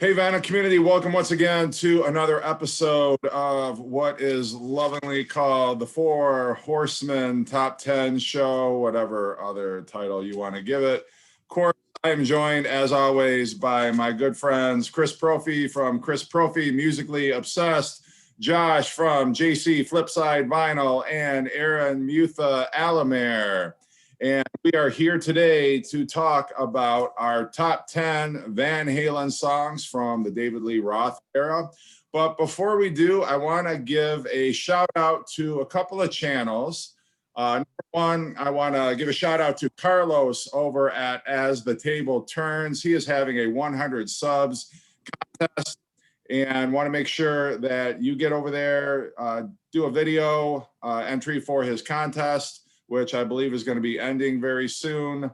Hey, Vanna community, welcome once again to another episode of what is lovingly called the Four Horsemen Top 10 Show, whatever other title you want to give it. Of course, I am joined, as always, by my good friends, Chris Prophy from Chris Prophy, Musically Obsessed, Josh from JC Flipside Vinyl, and Aaron Mutha Alamere. And we are here today to talk about our top 10 Van Halen songs from the David Lee Roth era. But before we do, I want to give a shout out to a couple of channels. Number one, I want to give a shout out to Carlos over at As the Table Turns. He is having a 100 subs contest and want to make sure that you get over there, do a video entry for his contest, which I believe is going to be ending very soon.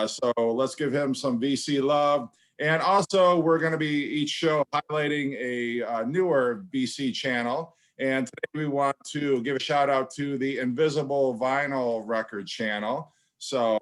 So let's give him some VC love. And also, we're going to be each show highlighting a newer VC channel. And today we want to give a shout out to the Invisible Vinyl Record channel. So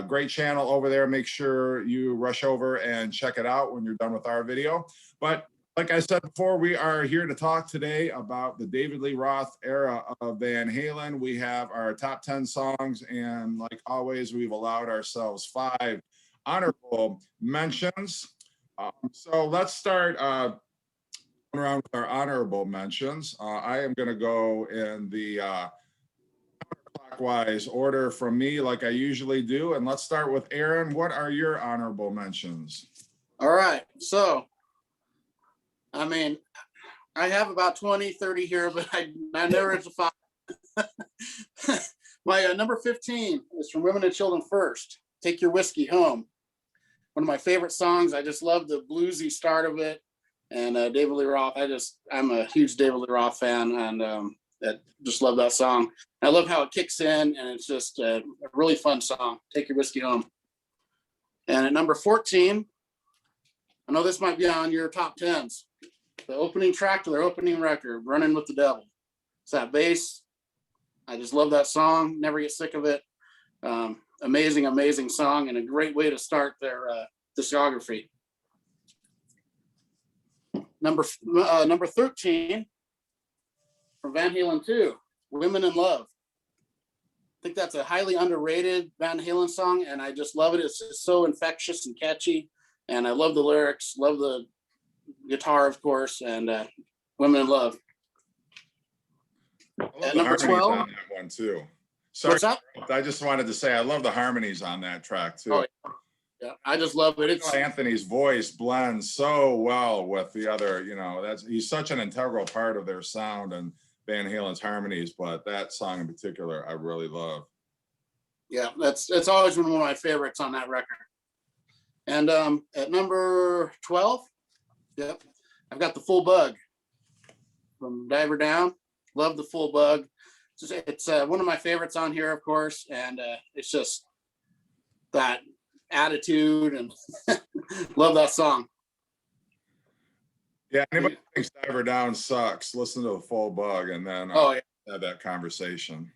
great channel over there. Make sure you rush over and check it out when you're done with our video. But like I said before, we are here to talk today about the David Lee Roth era of Van Halen. We have our top 10 songs, and like always, we've allowed ourselves 5 honorable mentions. So let's start around with our honorable mentions. I am going to go in the clockwise order from me, like I usually do. And let's start with Aaron. What are your honorable mentions? All right. So, I mean, I have about 20, 30 here, but I never hit the 5. My number 15 is from Women and Children First, Take Your Whiskey Home. One of my favorite songs. I just love the bluesy start of it. And David Lee Roth, I'm a huge David Lee Roth fan, and I just love that song. I love how it kicks in, and it's just a really fun song, Take Your Whiskey Home. And at number 14, I know this might be on your top 10s. The opening track to their opening record, Running with the Devil. It's that bass. I just love that song. Never get sick of it. Amazing, amazing song, and a great way to start their discography. Number 13 from Van Halen 2, Women in Love. I think that's a highly underrated Van Halen song, and I just love it. It's just so infectious and catchy, and I love the lyrics, love the guitar, of course, and Women in Love. At number 12, on that one too. Sorry, what's up? I just wanted to say I love the harmonies on that track too. Oh, yeah, I just love it. It's Anthony's voice blends so well with the other. He's such an integral part of their sound and Van Halen's harmonies. But that song in particular, I really love. Yeah, it's always been one of my favorites on that record. And at number 12. Yep, I've got The Full Bug from Diver Down. Love The Full Bug. It's one of my favorites on here, of course, and it's just that attitude, and love that song. Yeah, anybody thinks Diver Down sucks, listen to The Full Bug, and then have that conversation.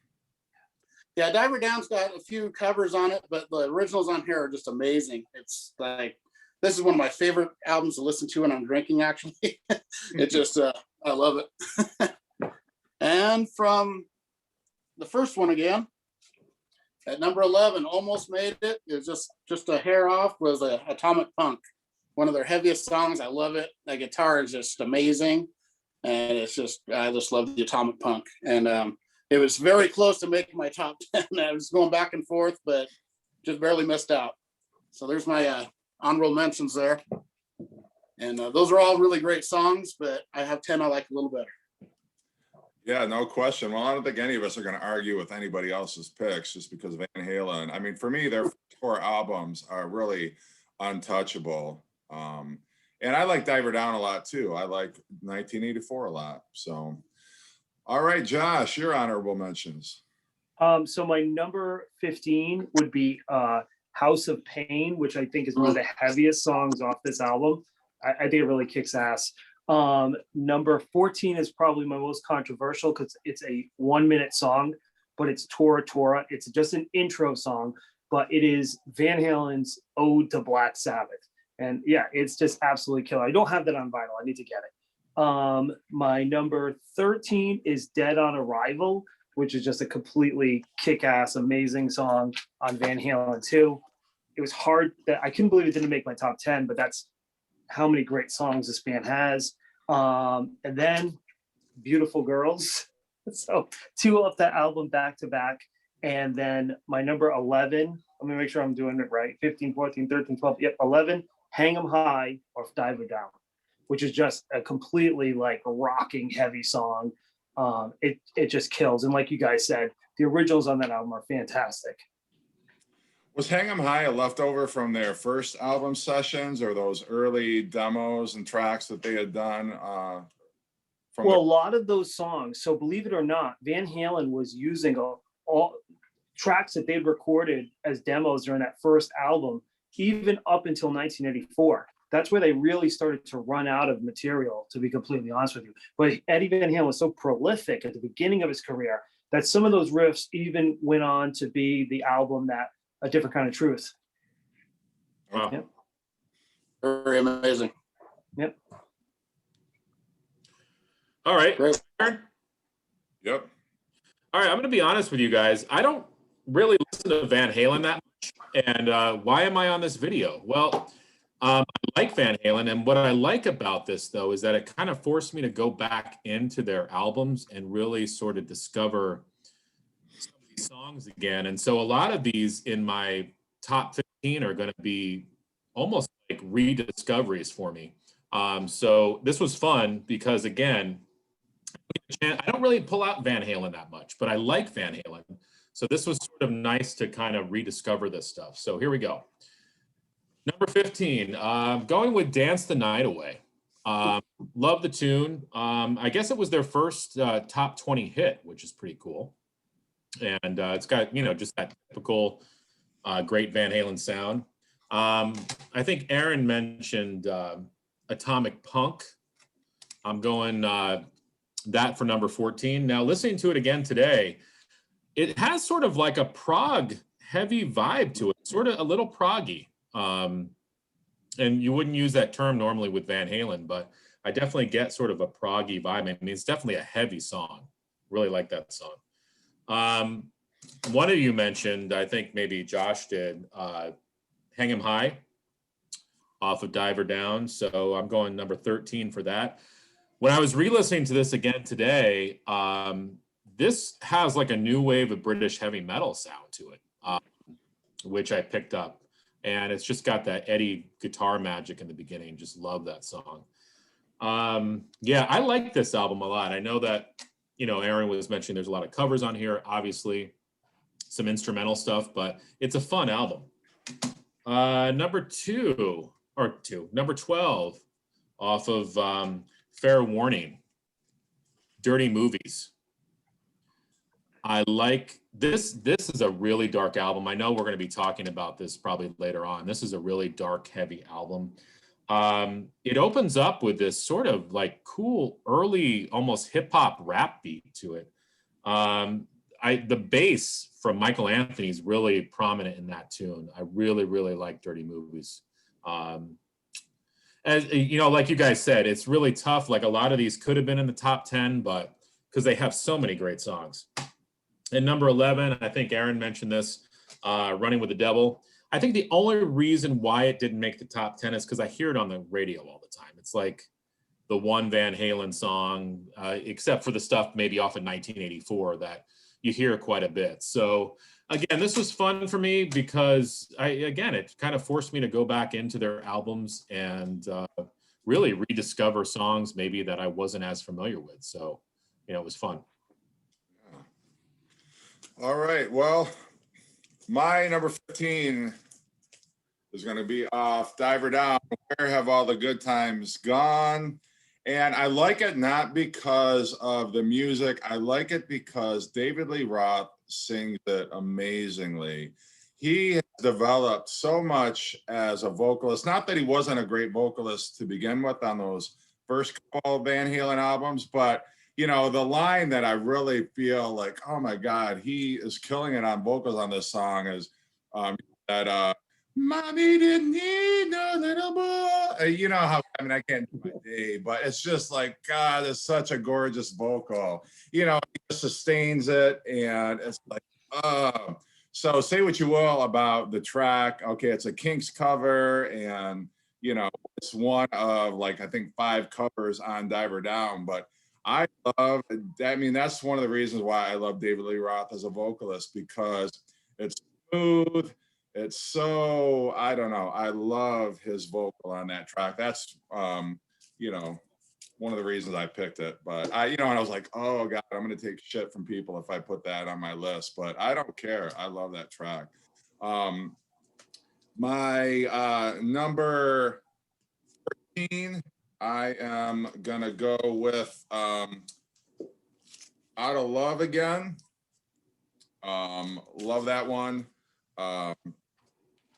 Yeah, Diver Down's got a few covers on it, but the originals on here are just amazing. It's like, this is one of my favorite albums to listen to when I'm drinking, actually. It just, I love it. And from the first one again, at number 11, almost made it. It was just a hair off, was Atomic Punk. One of their heaviest songs. I love it. The guitar is just amazing. And I just love the Atomic Punk. And it was very close to making my top 10. I was going back and forth, but just barely missed out. So there's my honorable mentions there. And those are all really great songs, but I have 10 I like a little better. Yeah, no question. Well, I don't think any of us are going to argue with anybody else's picks just because of Van Halen. I mean, for me, their 4 albums are really untouchable. And I like Diver Down a lot too. I like 1984 a lot. So, all right, Josh, your honorable mentions. So my number 15 would be House of Pain, which I think is one of the heaviest songs off this album. I think it really kicks ass. Number 14 is probably my most controversial because it's a 1-minute song, but it's Tora Tora. It's just an intro song, but it is Van Halen's Ode to Black Sabbath. And yeah, it's just absolutely killer. I don't have that on vinyl. I need to get it. My number 13 is Dead on Arrival, which is just a completely kick-ass, amazing song on Van Halen 2. It was hard that I couldn't believe it didn't make my top 10, but that's how many great songs this band has. And then Beautiful Girls. So 2 off that album back to back. And then my number 11, let me make sure I'm doing it right. 15, 14, 13, 12, yep, 11, Hang 'em High or Dive Her Down, which is just a completely like rocking heavy song. It just kills. And like you guys said, the originals on that album are fantastic. Was Hang 'em High a leftover from their first album sessions or those early demos and tracks that they had done? A lot of those songs, so believe it or not, Van Halen was using all tracks that they'd recorded as demos during that first album, even up until 1984. That's where they really started to run out of material, to be completely honest with you. But Eddie Van Halen was so prolific at the beginning of his career that some of those riffs even went on to be the album that A Different Kind of Truth. Wow. Yep. Very amazing. Yep. All right. Great. Yep. All right, I'm going to be honest with you guys. I don't really listen to Van Halen that much. And why am I on this video? Well, I like Van Halen. And what I like about this, though, is that it kind of forced me to go back into their albums and really sort of discover some of these songs again. And so a lot of these in my top 15 are going to be almost like rediscoveries for me. So this was fun because, again, I don't really pull out Van Halen that much, but I like Van Halen. So this was sort of nice to kind of rediscover this stuff. So here we go. Number 15, going with Dance the Night Away. Love the tune. I guess it was their first top 20 hit, which is pretty cool. And it's got, just that typical great Van Halen sound. I think Aaron mentioned Atomic Punk. I'm going that for number 14. Now, listening to it again today, it has sort of like a prog heavy vibe to it, sort of a little proggy. And you wouldn't use that term normally with Van Halen, but I definitely get sort of a proggy vibe. I mean, it's definitely a heavy song. Really like that song. One of you mentioned, I think maybe Josh did, Hang 'em High off of Dive Her Down. So I'm going number 13 for that. When I was re-listening to this again today, this has like a new wave of British heavy metal sound to it, which I picked up. And it's just got that Eddie guitar magic in the beginning. Just love that song. Yeah, I like this album a lot. I know that, Aaron was mentioning there's a lot of covers on here, obviously, some instrumental stuff, but it's a fun album. Number 12 off of Fair Warning, Dirty Movies. I like this. This is a really dark album. I know we're going to be talking about this probably later on. This is a really dark, heavy album. It opens up with this sort of like cool, early, almost hip hop rap beat to it. The bass from Michael Anthony is really prominent in that tune. I really, really like Dirty Movies. As like you guys said, it's really tough. Like a lot of these could have been in the top 10, but because they have so many great songs. And number 11, I think Aaron mentioned this, Running with the Devil. I think the only reason why it didn't make the top 10 is because I hear it on the radio all the time. It's like the one Van Halen song, except for the stuff maybe off in 1984 that you hear quite a bit. So again, this was fun for me because it kind of forced me to go back into their albums and really rediscover songs maybe that I wasn't as familiar with. So, it was fun. All right. Well, my number 15 is going to be off Dive Her Down. Where have all the good times gone? And I like it not because of the music. I like it because David Lee Roth sings it amazingly. He has developed so much as a vocalist. Not that he wasn't a great vocalist to begin with on those first couple of Van Halen albums, but the line that I really feel like, oh my God, he is killing it on vocals on this song is that Mommy didn't need no little boy. You know how, I mean, I can't do my day, but it's just like, God, it's such a gorgeous vocal. You know, he just sustains it, and it's like, oh. So say what you will about the track. Okay, it's a Kinks cover, and, you know, it's one of, like, I think 5 covers on Diver Down, but I love, I mean, that's one of the reasons why I love David Lee Roth as a vocalist, because it's smooth. It's so, I don't know. I love his vocal on that track. That's, you know, one of the reasons I picked it. But and I was like, oh God, I'm going to take shit from people if I put that on my list. But I don't care. I love that track. My number 13, I am going to go with Out of Love again. Love that one.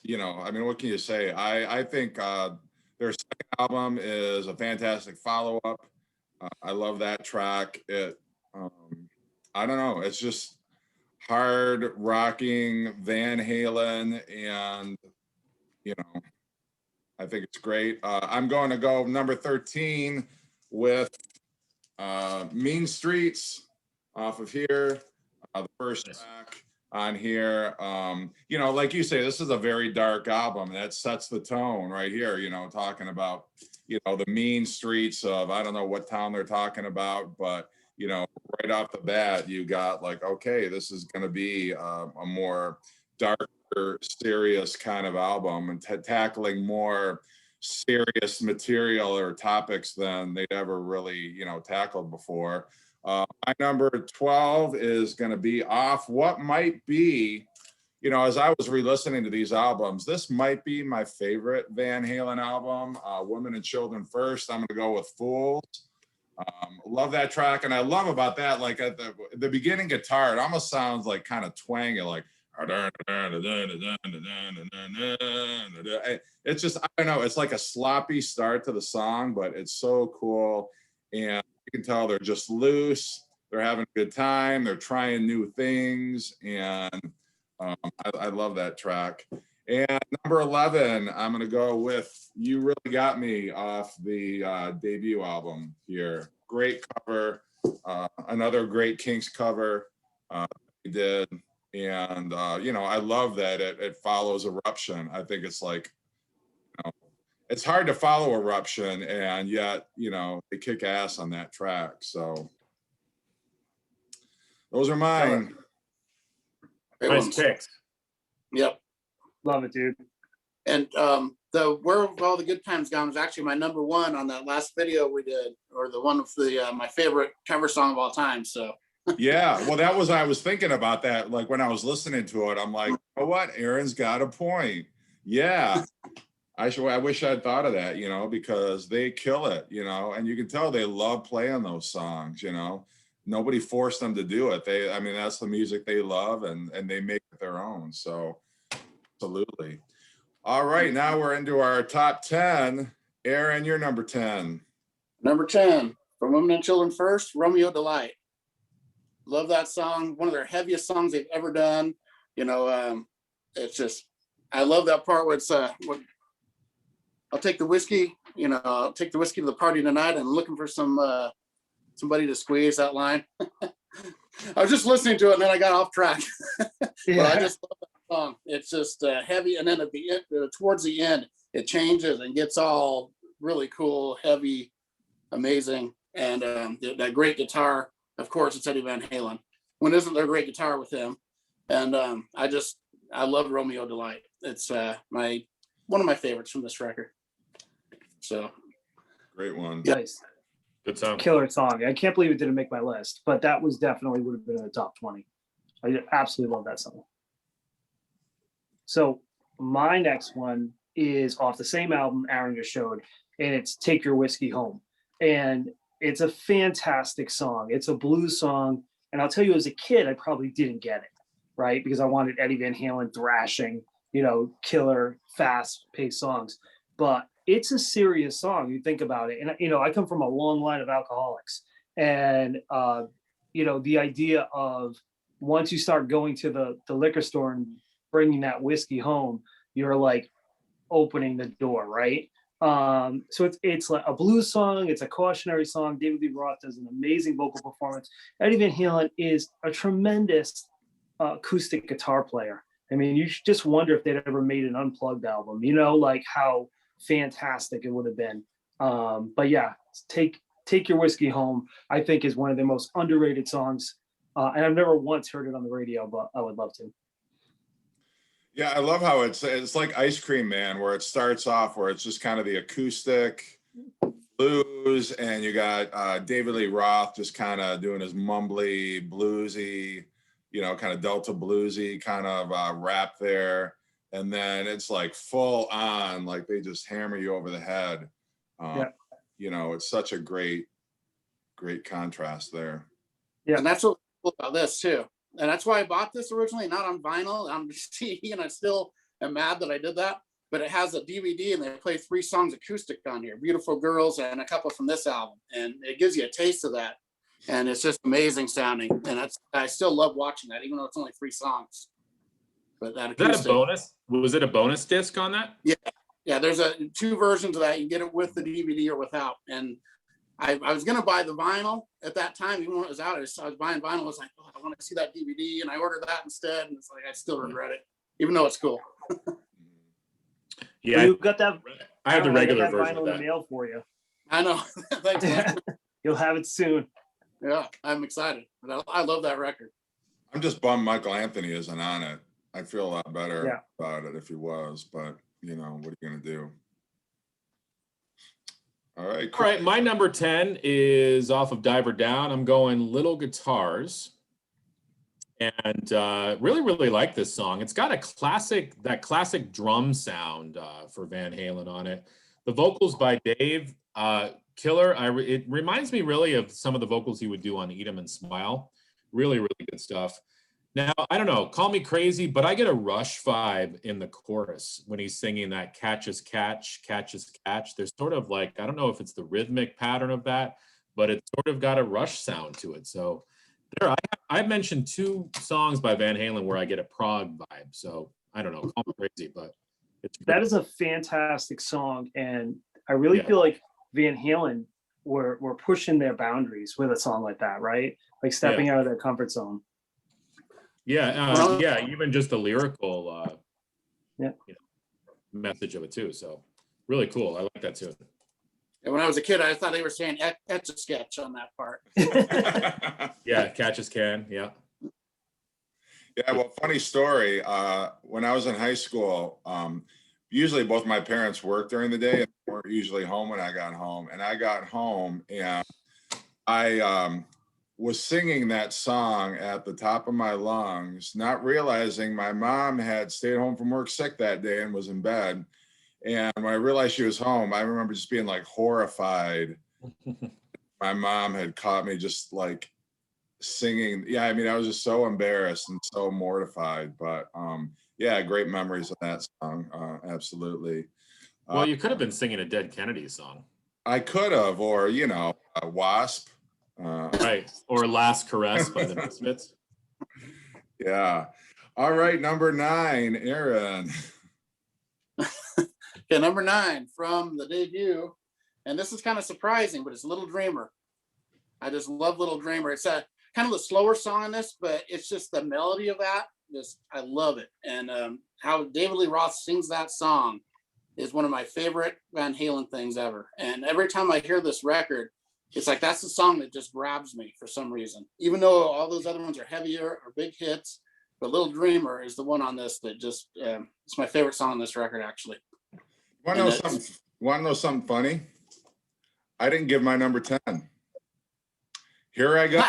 You know, I mean, what can you say? I think their second album is a fantastic follow-up. I love that track. It, I don't know, it's just hard rocking Van Halen, and you know, I think it's great. I'm going to go number 13 with Mean Streets off of here, the first track on here. You know, like you say, this is a very dark album that sets the tone right here, you know, talking about, you know, the mean streets of, I don't know what town they're talking about, but, you know, right off the bat, you got like, okay, this is going to be a more darker, serious kind of album, and tackling more serious material or topics than they'd ever really, you know, tackled before. My number 12 is going to be off what might be, you know, as I was re-listening to these albums, this might be my favorite Van Halen album, Women and Children First. I'm going to go with Fools. Love that track. And I love about that, like at the beginning guitar, it almost sounds like kind of twangy, like, it's just, I don't know, it's like a sloppy start to the song, but it's so cool. And you can tell they're just loose, they're having a good time, they're trying new things, and I love that track. And number 11, I'm going to go with You Really Got Me off the debut album here. Great cover, another great Kinks cover he did. And, you know, I love that it follows Eruption. I think it's like, you know, it's hard to follow Eruption, and yet, you know, they kick ass on that track. So those are mine. Nice picks. Yep. Love it, dude. And the Where Have All the Good Times Gone was actually my number 1 on that last video we did, or the one of the my favorite cover song of all time. So Yeah, well, that was, I was thinking about that, like when I was listening to it, I'm like, you know what, Aaron's got a point. Yeah, I wish I'd thought of that, you know, because they kill it, you know, and you can tell they love playing those songs, you know. Nobody forced them to do it. I mean, that's the music they love, and they make it their own. So absolutely. All right, now we're into our top 10. Aaron, you're number 10. number 10, from Women and Children First, Romeo Delight. Love that song. One of their heaviest songs they've ever done. You know, it's just, I love that part where it's, I'll take the whiskey, you know, I'll take the whiskey to the party tonight, and looking for somebody to squeeze, that line. I was just listening to it, and then I got off track. Yeah. But I just love that song. It's just heavy, and then at the end, towards the end, it changes and gets all really cool, heavy, amazing, and that great guitar. Of course, it's Eddie Van Halen. When isn't there great guitar with him? And I love Romeo Delight. It's one of my favorites from this record. So Great one. Yeah. Nice. Good song. Killer song. I can't believe it didn't make my list, but that was definitely would have been in the top 20. I absolutely love that song. So my next one is off the same album Aaron just showed, and it's Take Your Whiskey Home. And it's a fantastic song. It's a blues song. And I'll tell you, as a kid, I probably didn't get it, right? Because I wanted Eddie Van Halen thrashing, you know, killer, fast-paced songs. But it's a serious song. You think about it. And, you know, I come from a long line of alcoholics. And, you know, the idea of once you start going to the liquor store and bringing that whiskey home, you're like opening the door, right? So it's like a blues song, it's a cautionary song. David Lee Roth does an amazing vocal performance. Eddie Van Halen is a tremendous acoustic guitar player. I mean, you just wonder if they'd ever made an unplugged album, you know, like how fantastic it would have been. But yeah, take Your Whiskey Home, I think, is one of the most underrated songs. And I've never once heard it on the radio, but I would love to. Yeah, I love how it's like Ice Cream Man, where it starts off where it's just kind of the acoustic blues, and you got David Lee Roth just kind of doing his mumbly, bluesy, you know, kind of Delta bluesy kind of rap there. And then it's like full on, like they just hammer you over the head. Yeah. You know, it's such a great contrast there. Yeah. And that's what's cool about this too. And that's why I bought this originally, not on vinyl. I'm CD, and I still am mad that I did that. But it has a DVD, and they play 3 songs acoustic on here: Beautiful Girls and a couple from this album. And it gives you a taste of that. And it's just amazing sounding. And I still love watching that, even though it's only 3 songs. But that acoustic. Is that a bonus? Was it a bonus disc on that? Yeah. Yeah, there's 2 versions of that. You get it with the DVD or without. And I was going to buy the vinyl at that time, even when it was out. I was buying vinyl. I was like, oh, I want to see that DVD. And I ordered that instead. And it's like, I still regret it, even though it's cool. Yeah, well, you've got that. I have the regular version vinyl of in that. the mail for you. I know. Thanks, man. You'll have it soon. Yeah, I'm excited. But I love that record. I'm just bummed Michael Anthony isn't on it. I'd feel a lot better about it if he was, but you know, what are you gonna do? All right. All right, my number 10 is off of Diver Down. I'm going Little Guitars. And really like this song. It's got that classic drum sound for Van Halen on it. The vocals by Dave, killer. It reminds me really of some of the vocals he would do on Eat 'Em and Smile. Really good stuff. Now, I don't know, call me crazy, but I get a Rush vibe in the chorus when he's singing that catch as catch, catch as catch. There's sort of like, I don't know if it's the rhythmic pattern of that, but it's sort of got a Rush sound to it. So there, I've mentioned 2 songs by Van Halen where I get a prog vibe. So I don't know, call me crazy, but it's that is a fantastic song. And I really feel like Van Halen were pushing their boundaries with a song like that, right? Like stepping out of their comfort zone. Yeah, even just the lyrical message of it too. So really cool. I like that too. And when I was a kid, I thought they were saying etch a sketch on that part. Yeah, catch as can. Yeah. Yeah, well, funny story. When I was in high school, usually both my parents worked during the day and weren't usually home when I got home. And I got home and I was singing that song at the top of my lungs, not realizing my mom had stayed home from work sick that day and was in bed. And when I realized she was home, I remember just being like horrified. My mom had caught me just like singing. Yeah, I mean, I was just so embarrassed and so mortified. But yeah, great memories of that song. Absolutely. Well, you could have been singing a Dead Kennedy song. I could have, or, you know, Wasp. Right. Or Last Caress by the Misfits. Yeah. All right. Number 9, Aaron. Okay, number 9 from the debut. And this is kind of surprising, but it's Little Dreamer. I just love Little Dreamer. It's a kind of a slower song in this, but it's just the melody of that. I love it. And how David Lee Roth sings that song is one of my favorite Van Halen things ever. And every time I hear this record, it's like that's the song that just grabs me for some reason. Even though all those other ones are heavier or big hits, but Little Dreamer is the one on this that just, it's my favorite song on this record, actually. Want to know something funny? I didn't give my number 10. Here I go.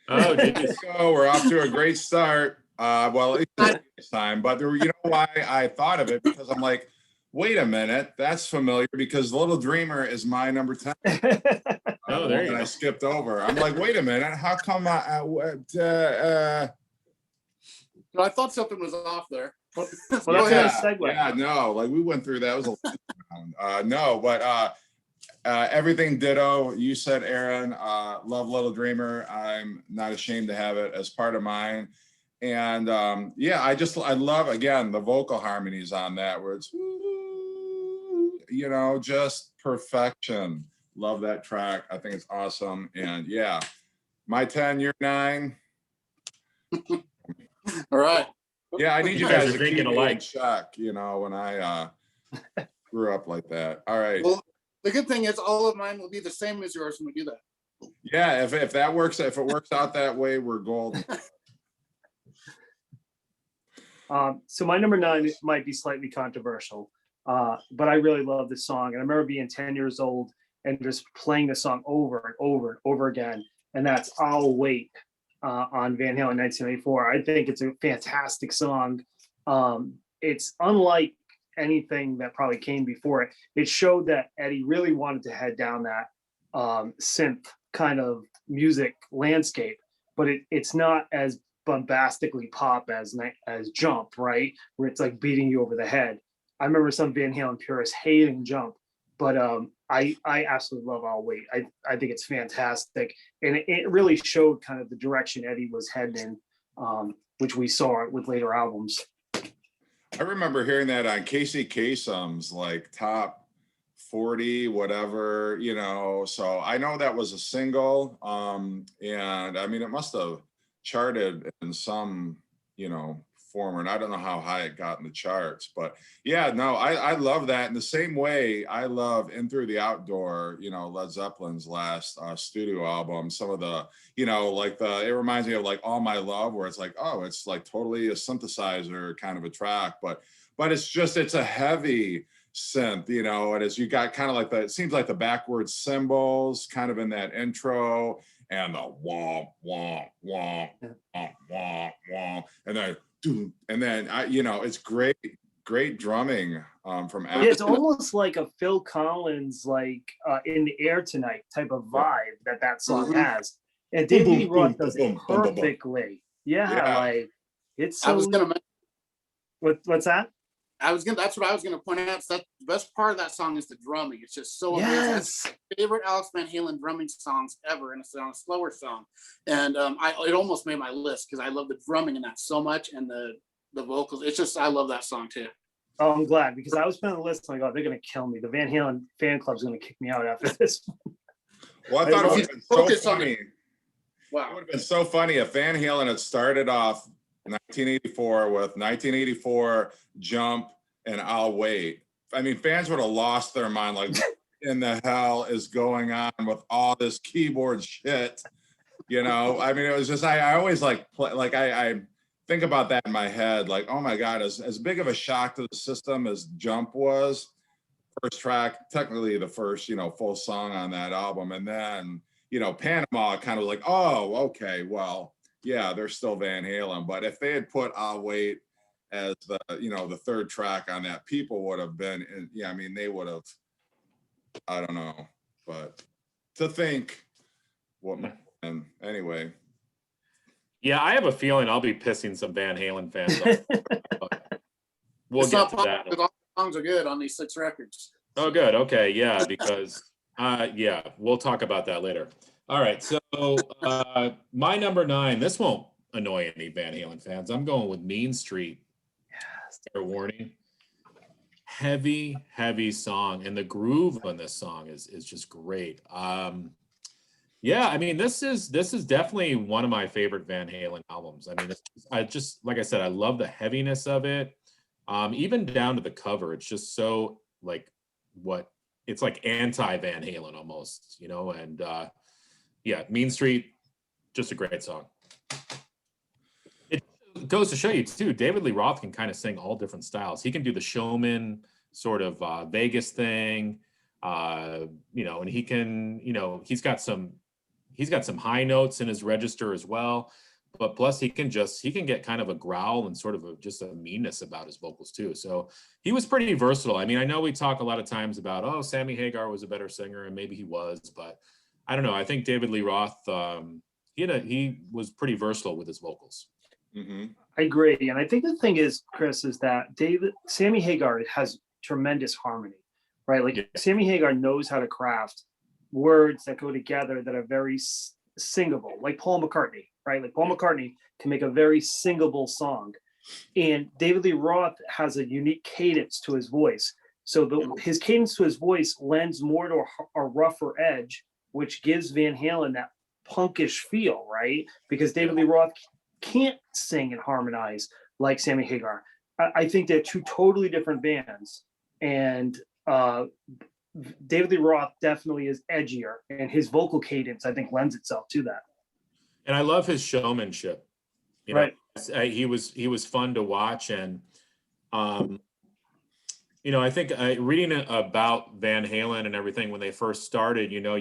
Oh, did you? So we're off to a great start. Well, at least this time. But you know why I thought of it? Because I'm like, wait a minute, that's familiar because Little Dreamer is my number 10. Oh, there you go. I skipped over. I'm like, wait a minute, how come No, I thought something was off there. Well, that's a segue. Yeah, no, like we went through that. It was a no, but everything ditto. You said, Aaron, love Little Dreamer. I'm not ashamed to have it as part of mine. And yeah, I love, again, the vocal harmonies on that, where it's, you know, just perfection. Love that track. I think it's awesome. And yeah, my 10, your 9. All right. Yeah, I need you You guys guys are to thinking keep me in alike. check, you know, when I grew up like that. All right. Well, the good thing is all of mine will be the same as yours when we do that. Yeah, if that works, if it works out that way, we're golden. So my number 9 might be slightly controversial, but I really love this song. And I remember being 10 years old and just playing the song over and over and over again. And that's I'll Wait on Van Halen 1984. I think it's a fantastic song. It's unlike anything that probably came before it. It showed that Eddie really wanted to head down that synth kind of music landscape, but it's not as bombastically pop as Jump, right? Where it's like beating you over the head. I remember some Van Halen purists hating Jump, but I absolutely love I'll Wait. I think it's fantastic, and it really showed kind of the direction Eddie was heading in, which we saw with later albums. I remember hearing that on Casey Kasem's like top 40, whatever, you know. So I know that was a single, and I mean, it must have charted in some, you know, form, and I don't know how high it got in the charts, but yeah, no, I love that. In the same way, I love In Through the Outdoor, you know, Led Zeppelin's last studio album. Some of the, you know, like it reminds me of like All My Love, where it's like, oh, it's like totally a synthesizer kind of a track, but it's a heavy synth, you know, and as you got kind of like it seems like the backwards cymbals kind of in that intro, and the womp womp womp womp womp womp, and then you know, it's great drumming from Yeah, it's almost like a Phil Collins, like In the Air Tonight type of vibe that song has, and David Lee Roth does it perfectly. Yeah, like it's so. I was gonna. What's that? That's what I was gonna point out. So that the best part of that song is the drumming. It's just so amazing. Yes. That's my favorite Alex Van Halen drumming songs ever, and it's on a slower song. And it almost made my list because I love the drumming in that so much, and the vocals. It's just I love that song too. Oh, I'm glad, because I was putting the list. I'm like, oh, they're gonna kill me. The Van Halen fan club's gonna kick me out after this. Well, I thought it would have been so funny. Wow, it would have been so funny if Van Halen had started off 1984 with 1984 Jump and I'll Wait. I mean, fans would have lost their mind, like, what in the hell is going on with all this keyboard shit? You know, I mean, it was just, I always like I think about that in my head, like, oh my God, as big of a shock to the system as Jump was, first track, technically the first, you know, full song on that album. And then, you know, Panama kind of like, oh, okay, well, yeah, they're still Van Halen. But if they had put I'll Wait as the, you know, the third track on that, people would have been, yeah, I mean, they would have, I don't know, but to think what, and anyway. Yeah, I have a feeling I'll be pissing some Van Halen fans off. We'll get to that. All the songs are good on these 6 records. Oh, good. Okay, yeah, because yeah, we'll talk about that later. All right, so my number 9. This won't annoy any Van Halen fans. I'm going with Mean Street. Yes. Fair warning. Heavy song, and the groove on this song is just great. Yeah, I mean, this is definitely one of my favorite Van Halen albums. I mean, I just, like I said, I love the heaviness of it. Even down to the cover, it's just so like it's like anti-Van Halen almost, you know. And yeah, Mean Street, just a great song. It goes to show you too, David Lee Roth can kind of sing all different styles. He can do the showman sort of Vegas thing, you know, and he can, you know, he's got some high notes in his register as well, but plus he can get kind of a growl and sort of just a meanness about his vocals too. So he was pretty versatile. I mean, I know we talk a lot of times about, oh, Sammy Hagar was a better singer, and maybe he was, but I don't know. I think David Lee Roth, he was pretty versatile with his vocals. Mm-hmm. I agree. And I think the thing is, Chris, is that Sammy Hagar has tremendous harmony, right? Like, yeah. Sammy Hagar knows how to craft words that go together that are very singable, like Paul McCartney, right? Like Paul McCartney can make a very singable song. And David Lee Roth has a unique cadence to his voice. So his cadence to his voice lends more to a rougher edge, which gives Van Halen that punkish feel, right? Because David Lee Roth can't sing and harmonize like Sammy Hagar. I think they're two totally different bands. And David Lee Roth definitely is edgier, and his vocal cadence, I think, lends itself to that. And I love his showmanship. You know, Right. he was fun to watch, and you know, I think reading about Van Halen and everything when they first started, you know,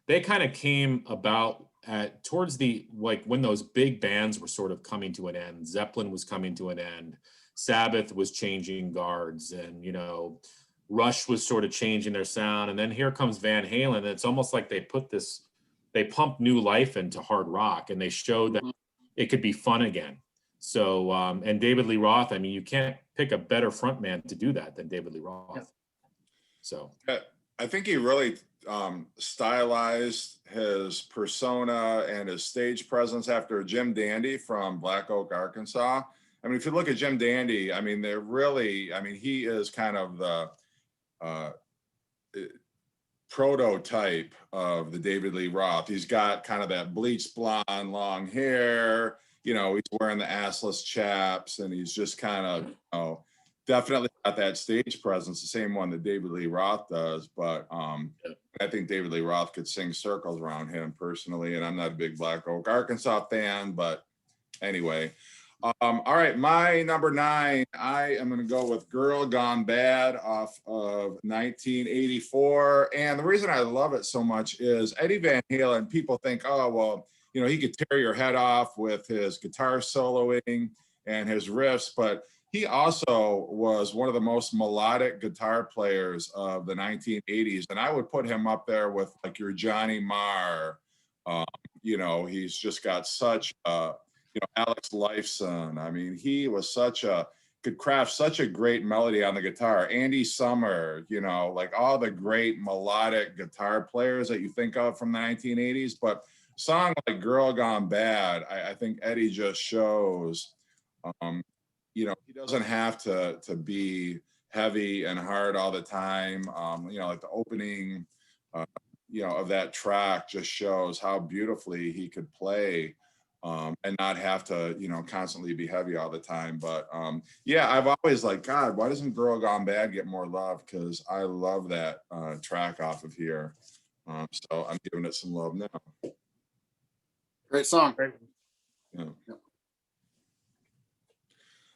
they kind of came about at towards the, like, when those big bands were sort of coming to an end. Zeppelin was coming to an end. Sabbath was changing guards, and, you know, Rush was sort of changing their sound. And then here comes Van Halen. And it's almost like they pumped new life into hard rock, and they showed that it could be fun again. So, and David Lee Roth, I mean, you can't pick a better frontman to do that than David Lee Roth. Yeah. So I think he really stylized his persona and his stage presence after Jim Dandy from Black Oak, Arkansas. I mean, if you look at Jim Dandy, I mean, he is kind of the prototype of the David Lee Roth. He's got kind of that bleached blonde, long hair. You know, he's wearing the assless chaps, and he's just kind of, you know, definitely got that stage presence, the same one that David Lee Roth does. But I think David Lee Roth could sing circles around him personally, and I'm not a big Black Oak, Arkansas fan, but anyway. All right, my number 9, I am going to go with Girl Gone Bad off of 1984. And the reason I love it so much is Eddie Van Halen, people think, oh, well, you know, he could tear your head off with his guitar soloing and his riffs, but he also was one of the most melodic guitar players of the 1980s. And I would put him up there with like your Johnny Marr. You know, he's just got such a, you know, Alex Lifeson. I mean, he was could craft such a great melody on the guitar. Andy Summer, you know, like all the great melodic guitar players that you think of from the 1980s. But a song like Girl Gone Bad, I think Eddie just shows, you know, he doesn't have to be heavy and hard all the time. You know, like the opening, you know, of that track just shows how beautifully he could play. And not have to, you know, constantly be heavy all the time. But yeah, I've always like, God, why doesn't Girl Gone Bad get more love? Because I love that track off of here. So I'm giving it some love now. Great song. Yeah. Yep.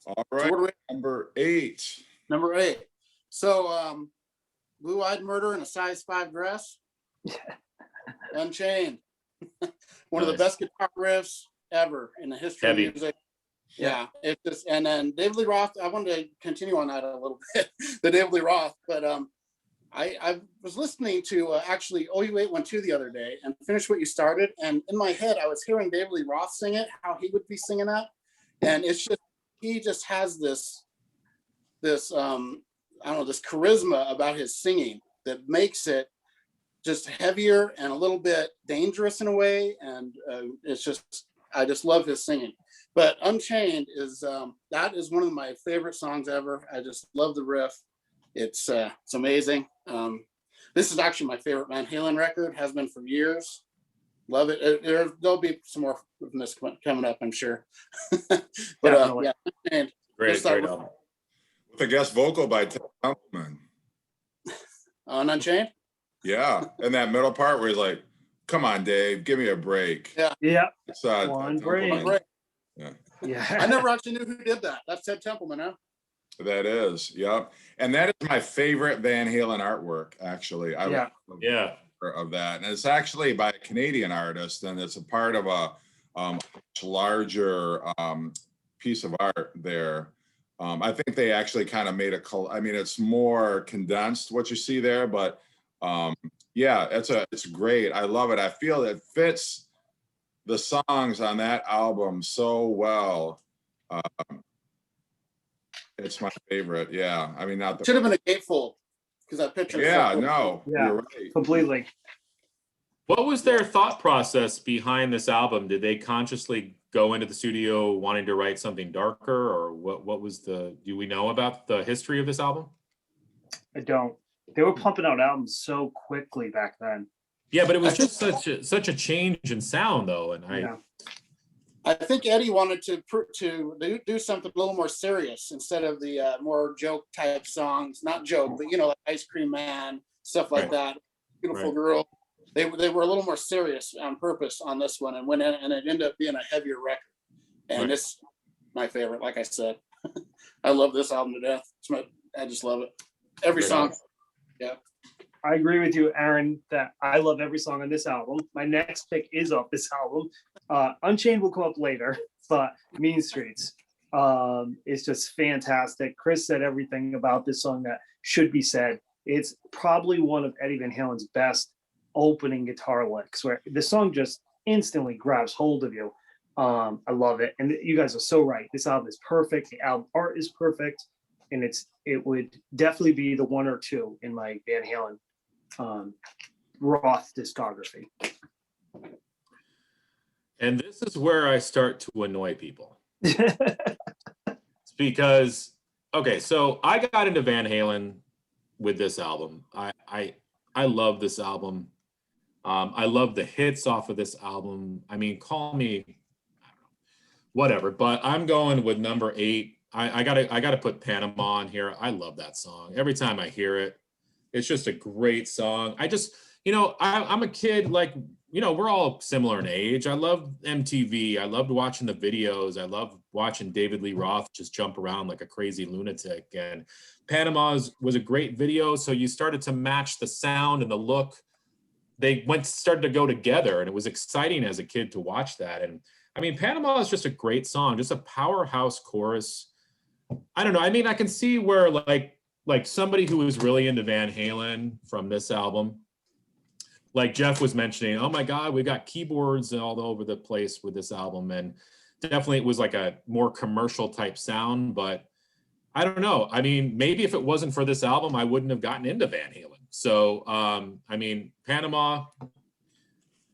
All right, so number 8. Number 8. So Blue Eyed Murder in a size 5 dress. Unchained. One of the best guitar riffs ever in the history of music. Yeah, it's just, and then David Lee Roth. I wanted to continue on that a little bit, the David Lee Roth, but I was listening to actually OU812 the other day and finished what you started, and in my head I was hearing David Lee Roth sing it, how he would be singing that, and it's just, he just has this I don't know, this charisma about his singing that makes it just heavier and a little bit dangerous in a way, and it's just, I just love his singing. But Unchained is that is one of my favorite songs ever. I just love the riff. It's amazing. This is actually my favorite Van Halen record, has been for years. Love it. There'll be some more of this coming up, I'm sure. But yeah, Unchained. Great album. With a guest vocal by Ted Templeman. On Unchained? Yeah, and that middle part where he's like, "Come on, Dave, give me a break." Yeah. It's, One break. Yeah. I never actually knew who did that. That's Ted Templeman, huh? That is, yep. And that is my favorite Van Halen artwork, actually. I love of that. And it's actually by a Canadian artist, and it's a part of a much larger piece of art there. I think they actually kind of made I mean, it's more condensed what you see there, but yeah, it's great. I love it. I feel it fits the songs on that album so well. It's my favorite. Yeah, I mean, should have been a gatefold because that picture. Yeah, so cool. no, Yeah, you're right. Completely. What was their thought process behind this album? Did they consciously go into the studio wanting to write something darker, or what was do we know about the history of this album? I don't. They were pumping out albums so quickly back then. Yeah, but it was just such a change in sound, though, and I think Eddie wanted to do something a little more serious instead of the more joke type songs. Not joke, but like Ice Cream Man, stuff like that. Beautiful Girl. They were a little more serious on purpose on this one, and it ended up being a heavier record. And it's my favorite. Like I said, I love this album to death. I just love it. Every song. Yeah. I agree with you, Aaron, that I love every song on this album. My next pick is off this album. Unchained will come up later, but Mean Streets is just fantastic. Chris said everything about this song that should be said. It's probably one of Eddie Van Halen's best opening guitar licks, where the song just instantly grabs hold of you. I love it. And you guys are so right. This album is perfect. The album art is perfect. And it would definitely be the one or two in my Van Halen Roth discography. And this is where I start to annoy people. It's because, okay, so I got into Van Halen with this album. I love this album. I love the hits off of this album. I mean, call me, I don't know, whatever, but I'm going with number 8. I gotta put Panama on here. I love that song. Every time I hear it, it's just a great song. I just, I'm a kid, like, we're all similar in age. I love MTV. I loved watching the videos. I love watching David Lee Roth just jump around like a crazy lunatic. And Panama was a great video. So you started to match the sound and the look. They started to go together, and it was exciting as a kid to watch that. And I mean, Panama is just a great song, just a powerhouse chorus. I don't know. I mean, I can see where like somebody who was really into Van Halen from this album, like Jeff was mentioning, oh my God, we got keyboards all over the place with this album. And definitely it was like a more commercial type sound, but I don't know. I mean, maybe if it wasn't for this album, I wouldn't have gotten into Van Halen. So, I mean, Panama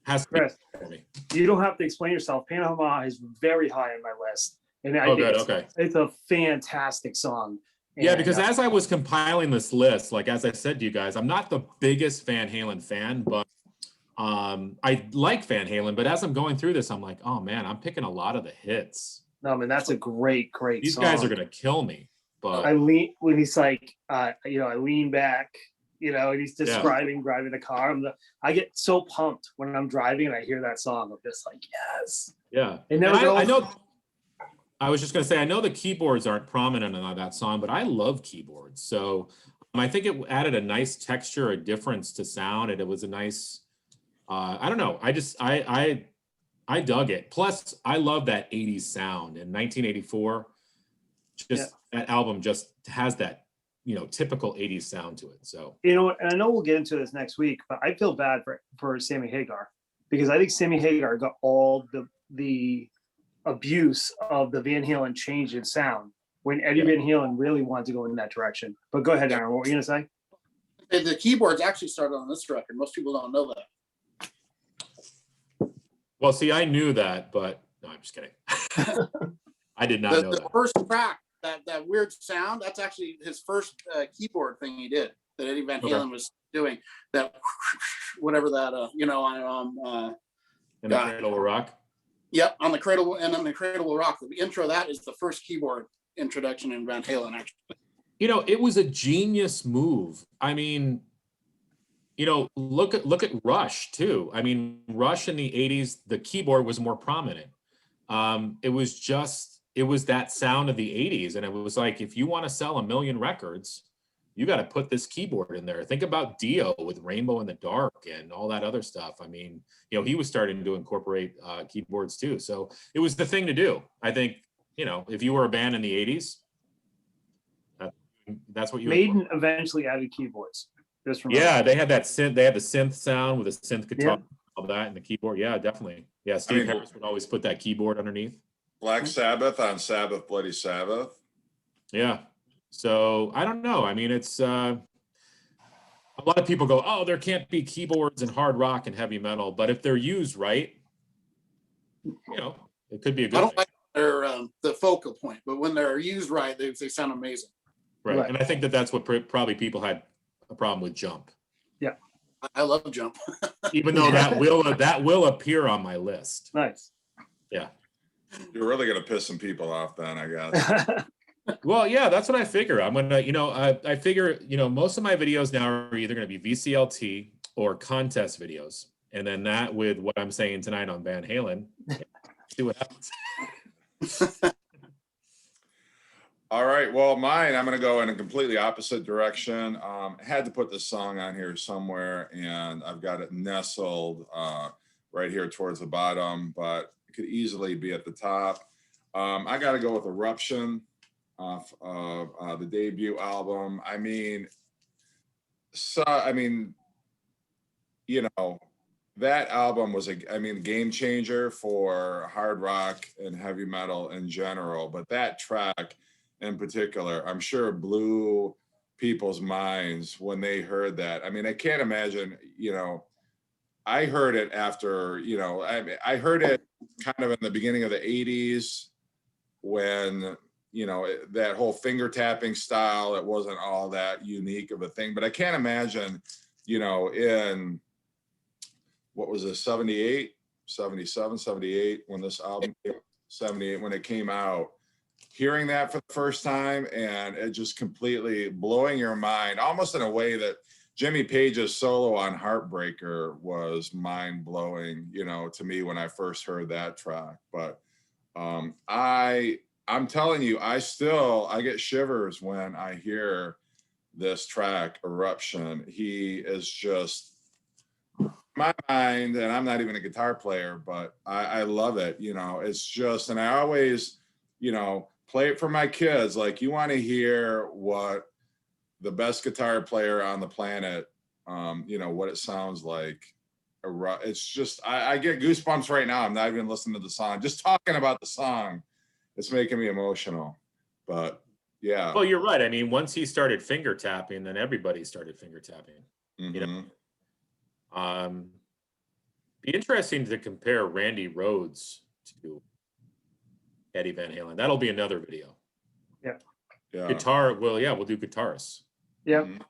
has to be for me. You don't have to explain yourself. Panama is very high on my list. And I think it's a fantastic song. And, yeah, because as I was compiling this list, like as I said to you guys, I'm not the biggest Van Halen fan, but I like Van Halen. But as I'm going through this, I'm like, oh man, I'm picking a lot of the hits. No, man, that's a great These song. guys are gonna kill me. But when he's like, I lean back, and he's describing driving the car. I get so pumped when I'm driving and I hear that song. I'm just like, yes. Yeah. And I know. I was just going to say, I know the keyboards aren't prominent on that song, but I love keyboards. So I think it added a nice texture, a difference to sound, and it was a nice, I don't know. I dug it. Plus, I love that 80s sound. In 1984, that album just has that, typical 80s sound to it. So, and I know we'll get into this next week, but I feel bad for Sammy Hagar, because I think Sammy Hagar got all the abuse of the Van Halen change in sound when Eddie Van Halen really wanted to go in that direction. But go ahead, Aaron. What were you gonna say? The keyboards actually started on this record. Most people don't know that. Well, see, I knew that, but no, I'm just kidding. I did not know the that. first track, that weird sound, that's actually his first keyboard thing he did that Eddie Van Halen was doing. That whatever that in the Cradle of Rock. Yep, on the Cradle Will Rock. The intro of that is the first keyboard introduction in Van Halen, actually. It was a genius move. I mean, look at Rush too. I mean, Rush in the 80s, the keyboard was more prominent. It was that sound of the 80s. And it was like, if you want to sell 1 million records, you got to put this keyboard in there. Think about Dio with Rainbow in the Dark and all that other stuff. I mean, he was starting to incorporate keyboards too. So it was the thing to do. I think, if you were a band in the 80s, that's what you Maiden eventually added keyboards. Yeah, they had that synth. They had the synth sound with a synth guitar, all that, and the keyboard. Yeah, definitely. Yeah, Steve Harris would always put that keyboard underneath. Black Sabbath on Sabbath, Bloody Sabbath. Yeah. So I don't know. I mean, it's a lot of people go, oh, there can't be keyboards in hard rock and heavy metal, but if they're used right, you know, it could be a good I don't thing. like they're the focal point, but when they're used right, they sound amazing. Right. And I think that's what probably people had a problem with Jump. Yeah. I love Jump. Even though that will appear on my list. Nice. Yeah. You're really gonna piss some people off then, I guess. Well, yeah, that's what I figure. I'm gonna, I figure, most of my videos now are either gonna be VCLT or contest videos, and then that with what I'm saying tonight on Van Halen, see what happens. All right, well, mine, I'm going to go in a completely opposite direction. Had to put this song on here somewhere, and I've got it nestled right here towards the bottom, but it could easily be at the top. I got to go with Eruption off of the debut album. I mean, that album was a game changer for hard rock and heavy metal in general, but that track in particular, I'm sure blew people's minds when they heard that. I mean, I can't imagine, I heard it after, I heard it kind of in the beginning of the 80s when, that whole finger tapping style, it wasn't all that unique of a thing, but I can't imagine, in, what was it, 78, 77, 78, when this album came, 78, when it came out, hearing that for the first time and it just completely blowing your mind, almost in a way that Jimmy Page's solo on Heartbreaker was mind blowing, to me when I first heard that track. But I'm telling you, I get shivers when I hear this track, Eruption. He is just my mind, and I'm not even a guitar player, but I love it. It's just, and I always, play it for my kids. Like, you want to hear what the best guitar player on the planet, what it sounds like. It's just, I get goosebumps right now. I'm not even listening to the song. Just talking about the song, it's making me emotional. But yeah. Well, you're right. I mean, once he started finger tapping, then everybody started finger tapping. Mm-hmm. Be interesting to compare Randy Rhoads to Eddie Van Halen. That'll be another video. Yeah. Guitar. Well, yeah, we'll do guitarists. Yeah. Mm-hmm.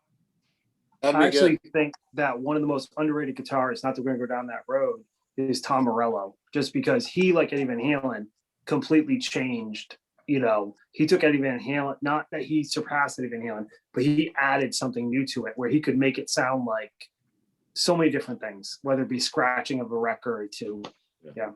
I actually think that one of the most underrated guitarists, not that we're going to go down that road, is Tom Morello, just because he, like Eddie Van Halen, completely changed. He took Eddie Van Halen, not that he surpassed Eddie Van Halen, but he added something new to it where he could make it sound like so many different things, whether it be scratching of a record to, yeah.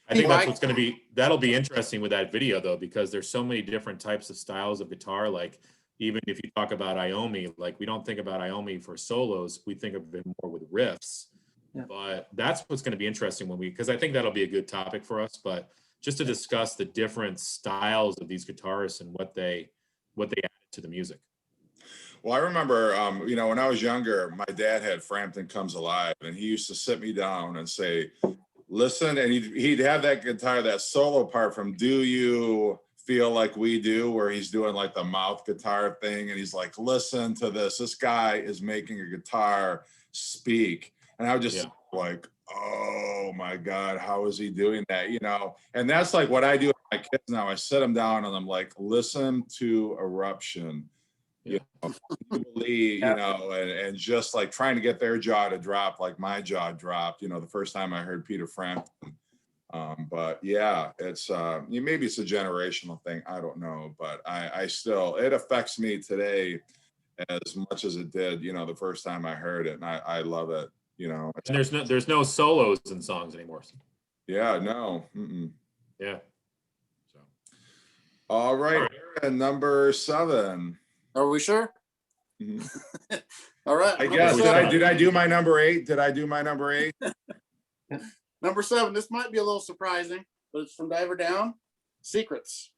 I think that's what's going to be, that'll be interesting with that video though, because there's so many different types of styles of guitar. Like, even if you talk about Iommi, like, we don't think about Iommi for solos, we think of it more with riffs. Yeah. But that's what's going to be interesting because I think that'll be a good topic for us. But just to discuss the different styles of these guitarists and what they added to the music. Well, I remember, when I was younger, my dad had Frampton Comes Alive, and he used to sit me down and say, listen, and he'd have that guitar, that solo part from Do You Feel Like We Do, where he's doing like the mouth guitar thing, and he's like, listen to this. This guy is making a guitar speak. And I would just like, oh my God, how is he doing that? And that's like what I do with my kids now. I sit them down and I'm like, listen to Eruption. Believe, and just like trying to get their jaw to drop like my jaw dropped, the first time I heard Peter Frampton. But yeah, it's maybe it's a generational thing, I don't know, but I still, it affects me today as much as it did, the first time I heard it, and I love it. And there's no solos in songs anymore. Yeah, no. Mm-mm. Yeah. So. All right. And number 7. Are we sure? Mm-hmm. All right. I guess. Did I do my number 8? Did I do my number 8? Number 7. This might be a little surprising, but it's from Diver Down. Secrets.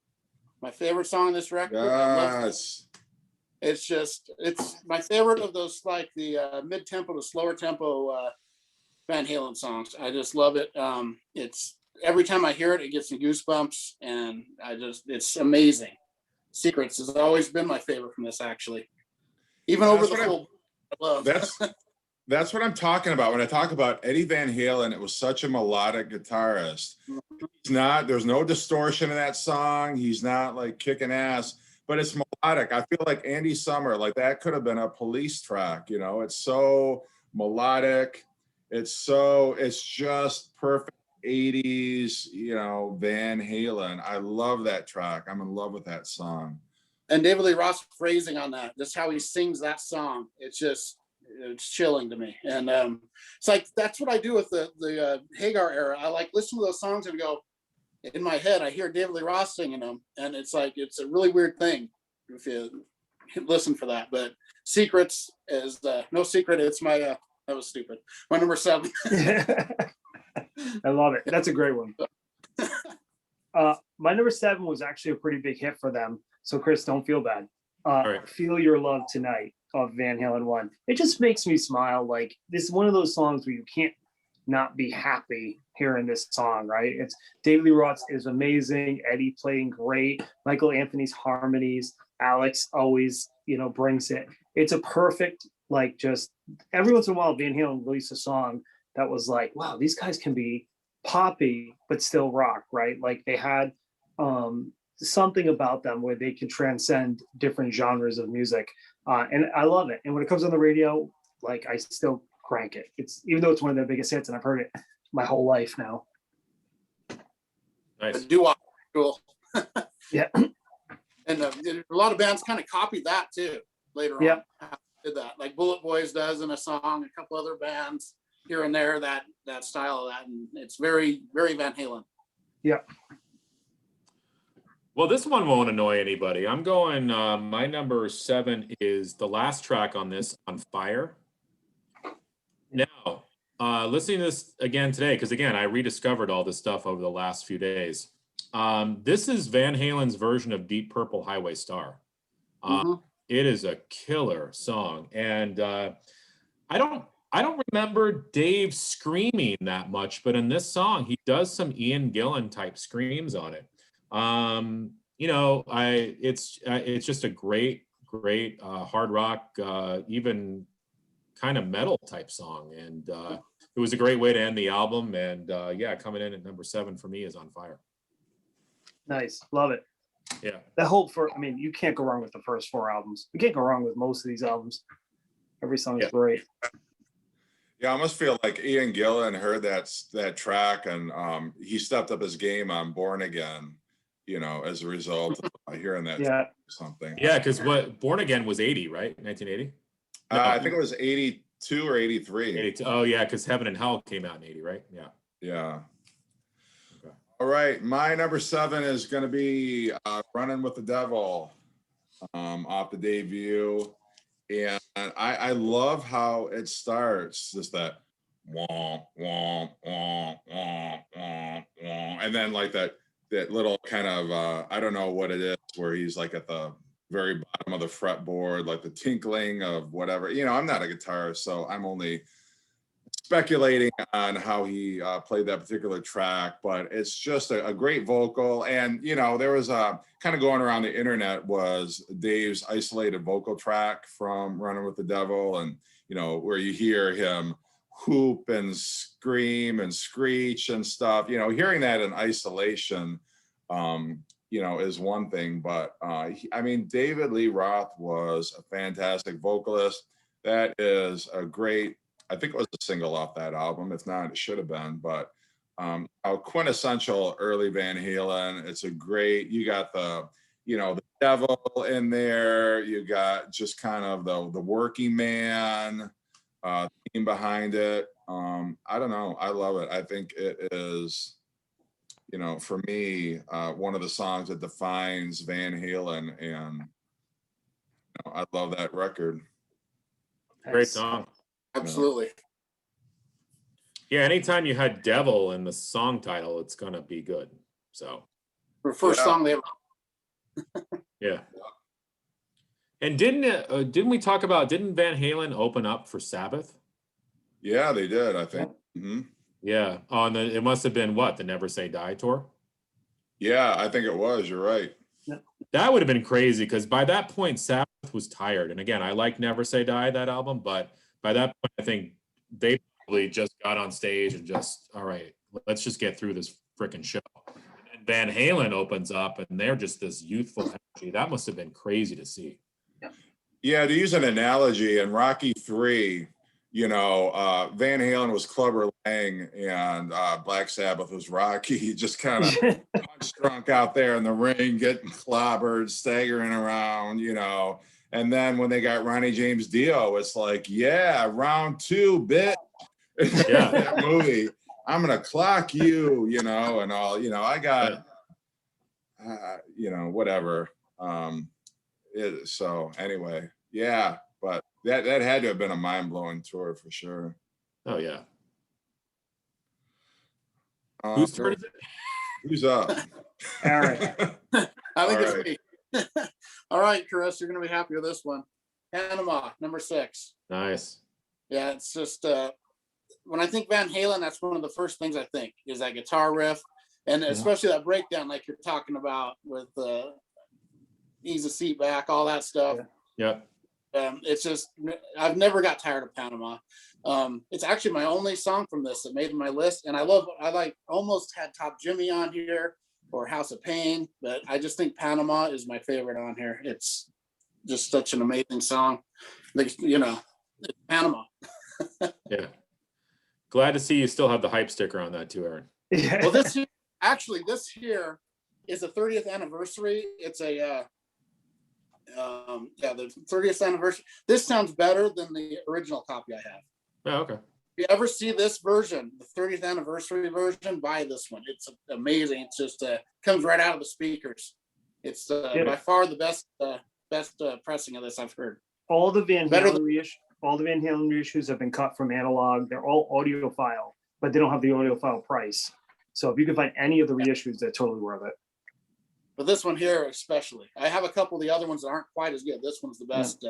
My favorite song on this record. Yes. It's my favorite of those, like the mid-tempo to slower tempo Van Halen songs. I just love it. It's every time I hear it, it gets me goosebumps, and it's amazing. Secrets has always been my favorite from this, actually. Even over the full. I love. That's what I'm talking about. When I talk about Eddie Van Halen, it was such a melodic guitarist. There's no distortion in that song. He's not like kicking ass, but it's melodic. I feel like Andy Summer, like that could have been a Police track, it's so melodic. It's just perfect 80s, Van Halen. I love that track. I'm in love with that song. And David Lee Roth's phrasing on that, just how he sings that song, it's chilling to me. And it's like that's what I do with the Hagar era. I like listen to those songs and go, in my head I hear David Lee Roth singing them, and it's like it's a really weird thing if you listen for that. But Secrets is no secret. It's my that was stupid. My number 7. I love it. That's a great one. My number 7 was actually a pretty big hit for them. So Chris, don't feel bad. Right. Feel Your Love Tonight of Van Halen 1. It just makes me smile. Like, this is one of those songs where you can't not be happy hearing this song, right? It's David Lee Roth is amazing, Eddie playing great, Michael Anthony's harmonies, Alex always, brings it. It's a perfect, like, just every once in a while Van Halen released a song that was like, wow, these guys can be poppy but still rock, right? Like they had something about them where they could transcend different genres of music. And I love it. And when it comes on the radio, like I still crank it. It's even though it's one of their biggest hits and I've heard it my whole life now. Nice. Doo-wop, cool. Yeah. And a lot of bands kind of copied that too later on. Yeah. Did that, like Bullet Boys does in a song, a couple other bands here and there, that style of that. And it's very, very Van Halen. Yeah. Well, this one won't annoy anybody. I'm going, my number 7 is the last track on this, On Fire. Now, listening to this again today, because again, I rediscovered all this stuff over the last few days. This is Van Halen's version of Deep Purple Highway Star. It is a killer song. And I don't remember Dave screaming that much, but in this song, he does some Ian Gillan type screams on it. It's just a great hard rock, even kind of metal type song. And it was a great way to end the album. And coming in at number 7 for me is On Fire. Nice. Love it. Yeah. You can't go wrong with the first 4 albums. You can't go wrong with most of these albums. Every song is great. Yeah, I almost feel like Ian Gillan heard that track and he stepped up his game on Born Again, as a result of hearing that track or something. Yeah, because Born Again was 80, right? 1980? No, I think it was 82 or 83. 82. Oh, yeah, because Heaven and Hell came out in 80, right? Yeah. Yeah. Okay. All right, my number 7 is going to be Running with the Devil off the debut. And I love how it starts, just that wah, wah, wah, wah, wah, wah. And then like that little kind of, I don't know what it is, where he's like at the very bottom of the fretboard, like the tinkling of whatever. I'm not a guitarist, so I'm only speculating on how he played that particular track, but it's just a great vocal. And, there was kind of going around the internet was Dave's isolated vocal track from Running with the Devil. And, where you hear him whoop and scream and screech and stuff, hearing that in isolation, is one thing, but David Lee Roth was a fantastic vocalist. That is a great, I think it was a single off that album. If not, it should have been, but a quintessential early Van Halen. It's a great, you got the devil in there. You got just kind of the working man theme behind it. I don't know. I love it. I think it is, for me, one of the songs that defines Van Halen, and I love that record. Great song. Absolutely. Yeah, anytime you had devil in the song title, it's gonna be good. So For first song they ever. yeah. And didn't Van Halen open up for Sabbath? Yeah, they did, I think. Mm-hmm. Yeah. It must have been the Never Say Die tour? Yeah, I think it was. You're right. Yeah. That would have been crazy because by that point, Sabbath was tired. And again, I like Never Say Die, that album, but by that point, I think they probably just got on stage and just, all right, let's just get through this freaking show. And Van Halen opens up and they're just this youthful energy. That must have been crazy to see. Yeah, to use an analogy, in Rocky 3, you know, Van Halen was Clubber Lang and Black Sabbath was Rocky, just kind of drunk out there in the ring, getting clobbered, staggering around, you know. And then when they got Ronnie James Dio, it's like, yeah, round 2, bitch. Yeah. That movie, I'm gonna clock you, you know, and all, you know, I got, you know, whatever. So anyway, yeah, but that had to have been a mind-blowing tour for sure. Oh yeah. Whose turn is it? Who's up? Aaron. I think All it's me. All right, Chris, you're gonna be happy with this one. Panama, number 6. Nice. Yeah, it's just when I think Van Halen, that's one of the first things I think is that guitar riff, and especially that breakdown, like you're talking about with ease the seat back, all that stuff. Yeah. It's just, I've never got tired of Panama. It's actually my only song from this that made my list, and I like almost had Top Jimmy on here or House of Pain, but I just think Panama is my favorite on here. It's just such an amazing song. Like, you know, it's Panama. Yeah. Glad to see you still have the hype sticker on that too, Aaron. Yeah. Well, this year is the 30th anniversary. It's a the 30th anniversary. This sounds better than the original copy I have. Oh, okay. If you ever see this version, the 30th anniversary version, buy this one. It's amazing. It's just comes right out of the speakers. It's by far the best pressing of this I've heard. All the Van Halen reissues have been cut from analog. They're all audiophile, but they don't have the audiophile price. So if you can find any of the reissues, they're totally worth it. But this one here, especially, I have a couple of the other ones that aren't quite as good. This one's the best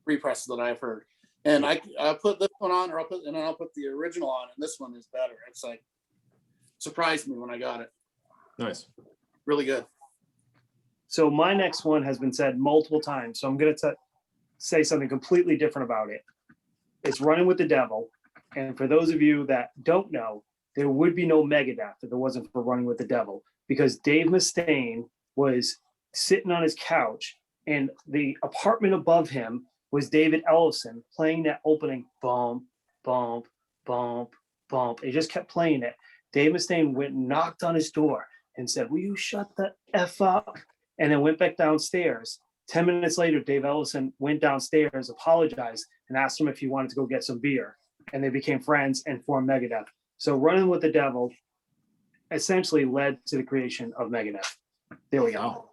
represses that I've heard. And I put this one on, I'll put the original on, and this one is better. It's like surprised me when I got it. Nice. Really good. So my next one has been said multiple times. So I'm going to say something completely different about it. It's Running with the Devil. And for those of you that don't know, there would be no Megadeth if it wasn't for Running with the Devil, because Dave Mustaine was sitting on his couch and the apartment above him was David Ellison playing that opening bump, bump, bump, bump. He just kept playing it. Dave Mustaine went and knocked on his door and said, "Will you shut the F up?" And then went back downstairs. 10 minutes later, Dave Ellison went downstairs, apologized, and asked him if he wanted to go get some beer. And they became friends and formed Megadeth. So Running with the Devil essentially led to the creation of Megadeth. There we go.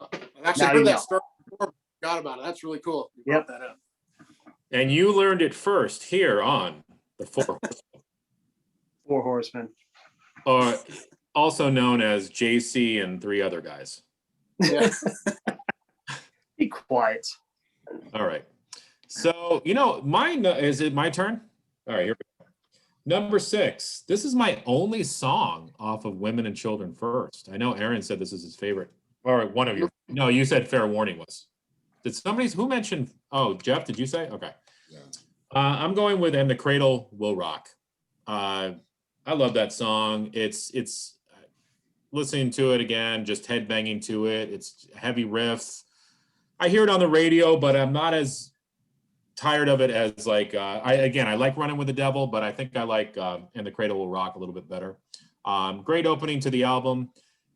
I've actually heard that story before, forgot about it. That's really cool. You brought that up. And you learned it first here on the Four Horsemen. Or also known as JC and 3 other guys. Yeah. Be quiet. All right. So, you know, is it my turn? All right, here we go. Number 6. This is my only song off of Women and Children First. I know Aaron said this is his favorite. Or one of you. No, you said Fair Warning was. Who mentioned? Oh, Jeff, did you say? Okay. Yeah. I'm going with And the Cradle Will Rock. I love that song. It's listening to it again, just headbanging to it. It's heavy riff. I hear it on the radio, but I'm not as tired of it as like I like Running with the Devil, but I think I like And the Cradle Will Rock a little bit better. Great opening to the album.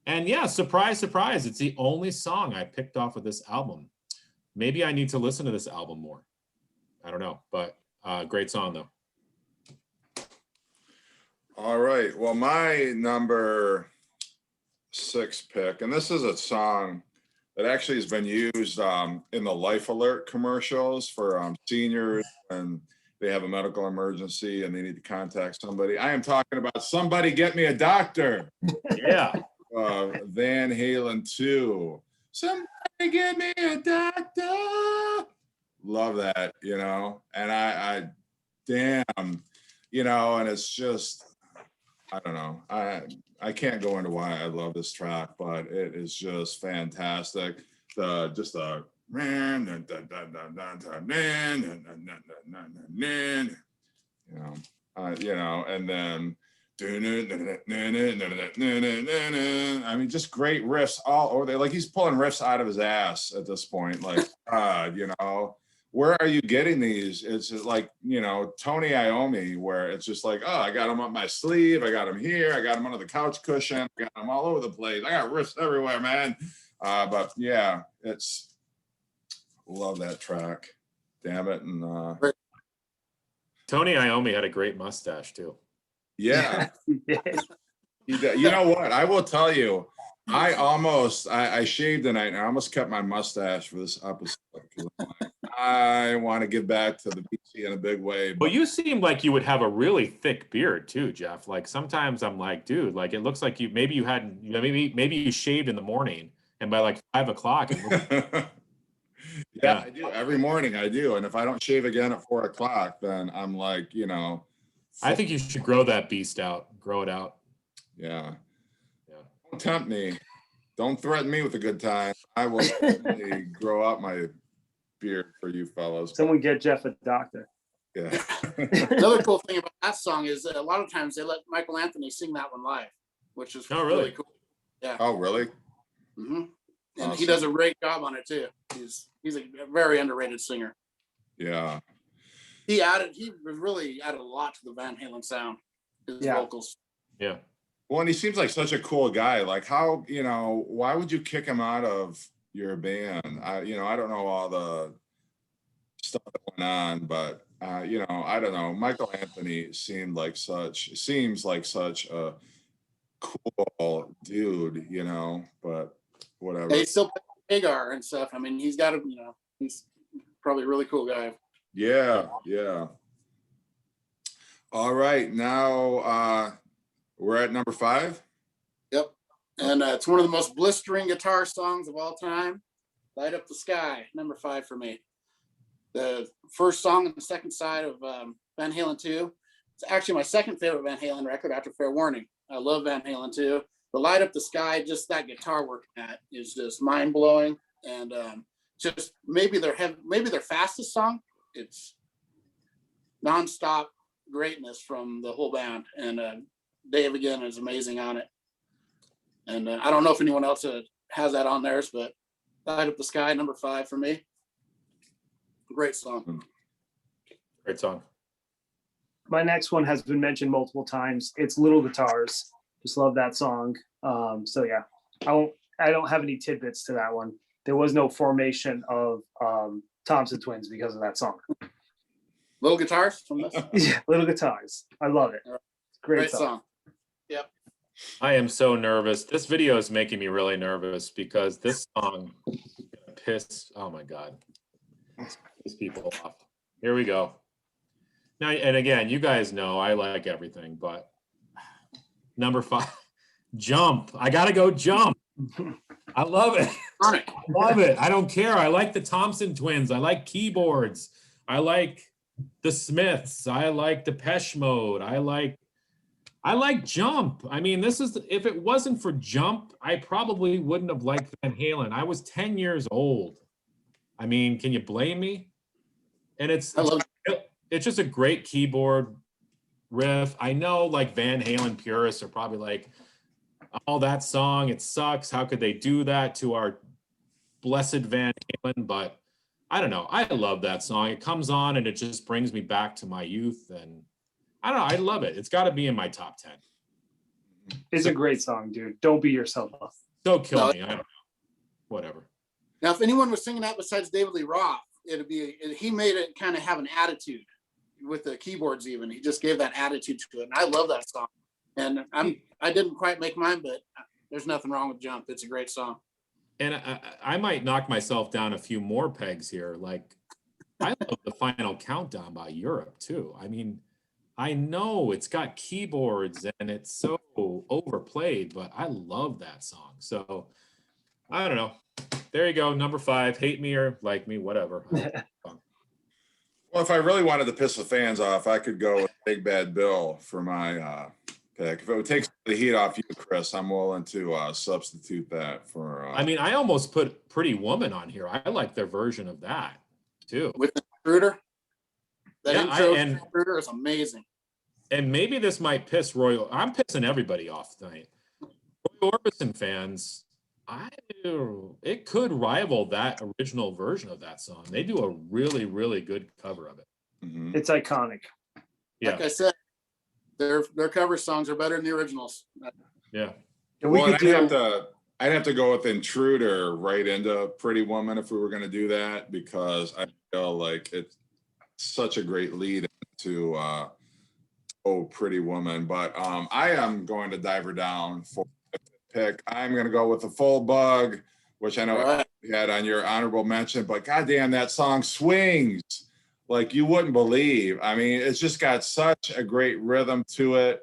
And yeah, surprise, surprise, it's the only song I picked off of this album. Maybe I need to listen to this album more. I don't know, but great song though. All right. Well, my number 6 pick, and this is a song that actually has been used in the Life Alert commercials for seniors and they have a medical emergency and they need to contact somebody. I am talking about Somebody Get Me a Doctor. Yeah. Van Halen 2. Somebody get me a doctor. Love that, you know, and I damn, you know, and it's just, I don't know. I can't go into why I love this track, but it is just fantastic. The and then I mean, just great riffs all over there. Like he's pulling riffs out of his ass at this point. Like, where are you getting these? It's like, Tony Iommi, where it's just like, oh, I got them up my sleeve. I got them here. I got them under the couch cushion. I got them all over the place. I got riffs everywhere, man. But yeah, love that track. Damn it. And Tony Iommi had a great mustache too. yeah. You know what? I will tell you, I shaved tonight and I almost kept my mustache for this episode. I want to give back to the BC in a big way. Well, you seem like you would have a really thick beard too, Jeff. Like sometimes I'm like, dude, like it looks like maybe you shaved in the morning and by like 5 o'clock. Yeah, I do. Every morning I do. And if I don't shave again at 4 o'clock, then I'm like, I think you should grow that beast out. Grow it out. Yeah. Don't tempt me. Don't threaten me with a good time. I will certainly grow out my beard for you fellows. Someone get Jeff a doctor. Yeah. Another cool thing about that song is that a lot of times they let Michael Anthony sing that one live, which is really cool. Yeah. Oh, really? Mm-hmm. And Awesome. he does a great job on it too. He's a very underrated singer. Yeah. He really added a lot to the Van Halen sound. His vocals. Yeah. Well, and he seems like such a cool guy. Like how, why would you kick him out of your band? I don't know all the stuff that went on, but I don't know. Michael Anthony seems like such a cool dude, but whatever. They still play Hagar and stuff. I mean, he's got he's probably a really cool guy. Yeah. All right, now we're at number 5. Yep. And it's one of the most blistering guitar songs of all time. Light Up the Sky, number 5 for me. The first song on the second side of Van Halen 2. It's actually my second favorite Van Halen record after Fair Warning. I love Van Halen 2. The Light Up the Sky, just that guitar work that is just mind blowing, and just maybe their fastest song. It's nonstop greatness from the whole band, and Dave again is amazing on it. And I don't know if anyone else has that on theirs, but Light Up the Sky, number 5 for me. Great song. Great song. My next one has been mentioned multiple times. It's Little Guitars. Just love that song. So yeah, I don't have any tidbits to that one. There was no formation of Thompson Twins because of that song. Little Guitars from this? Yeah, Little Guitars. I love it. Great song. Yep. I am so nervous. This video is making me really nervous because this song pissed. Oh my God. Piss people off. Here we go. Now, and again, you guys know I like everything, but number 5, Jump. I gotta go Jump. I love it. I love it. I don't care. I like the Thompson Twins. I like keyboards. I like the Smiths. I like Depeche Mode. I like Jump. I mean, if it wasn't for Jump, I probably wouldn't have liked Van Halen. I was 10 years old. I mean, can you blame me? And it's just a great keyboard riff. I know like Van Halen purists are probably like, oh, that song, it sucks. How could they do that to our blessed Van Halen? But I don't know. I love that song. It comes on and it just brings me back to my youth. And I don't know. I love it. It's got to be in my top 10. It's a great song, dude. Don't beat yourself up. So kill me. I don't know. Whatever. Now, if anyone was singing that besides David Lee Roth, he made it kind of have an attitude with the keyboards even. He just gave that attitude to it. And I love that song. And I didn't quite make mine, but there's nothing wrong with Jump. It's a great song. And I might knock myself down a few more pegs here. Like, I love the Final Countdown by Europe too. I mean, I know it's got keyboards and it's so overplayed, but I love that song. So I don't know. There you go. Number 5, hate me or like me, whatever. Well, if I really wanted to piss the fans off, I could go with Big Bad Bill for my pick. If it would take the heat off you, Chris, I'm willing to substitute that for. I mean, I almost put Pretty Woman on here. I like their version of that too. With the intruder. That Yeah, intro intruder is amazing. And maybe this might piss Roy. I'm pissing everybody off tonight. Roy Orbison fans, it could rival that original version of that song. They do a really, really good cover of it. Mhm. It's iconic. Yeah. Like I said, their cover songs are better than the originals. Yeah. And we Well, could I'd have to go with Intruder right into Pretty Woman if we were going to do that, because I feel like it's such a great lead into Oh Pretty Woman. But I am going to dive her down for the pick. I'm going to go with The Full Bug, which I know you had on your honorable mention, but goddamn, that song swings like you wouldn't believe. I mean, it's just got such a great rhythm to it.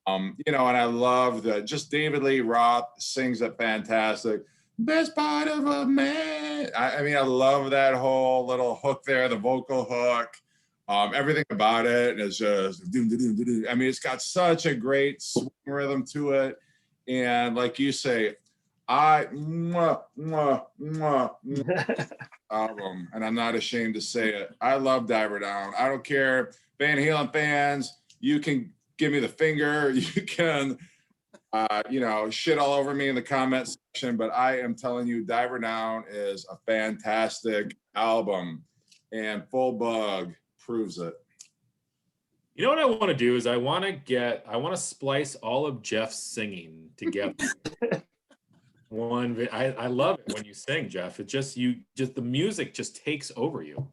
You know, and I love that just David Lee Roth sings it fantastic. Best part of a man. I mean, I love that whole little hook there, the vocal hook. Everything about it is just, I mean, it's got such a great swing rhythm to it. And like you say, album, and I'm not ashamed to say it. I love Dive Her Down. I don't care, Van Halen fans, you can give me the finger, you can, you know, shit all over me in the comment section, but I am telling you, Dive Her Down is a fantastic album, and Full Bug proves it. You know what I want to do is I want to splice all of Jeff's singing together. I love it when you sing, Jeff. It just the music just takes over you.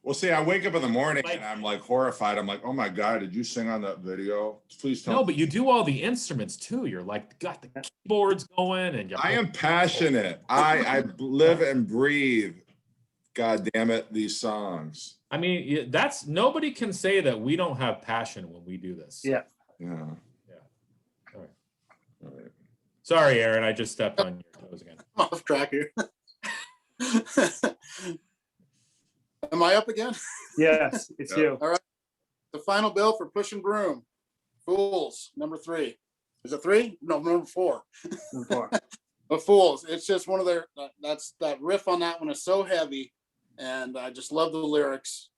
Well, see, I wake up in the morning and I'm like horrified. I'm like, oh my God, did you sing on that video? Please tell me. No, but you do all the instruments too. You're like got the keyboards going, and I am passionate. I live and breathe, God damn it, these songs. I mean, that's nobody can say that we don't have passion when we do this. Yeah. Yeah. All right. All right. Sorry, Aaron. I just stepped on your toes again. I'm off track here. Am I up again? Yes, it's you. All right. The final bill for Push and Broom. Fools, number 3. Is it 3? No, number 4. But Fools, it's just one of their, that riff on that one is so heavy, and I just love the lyrics.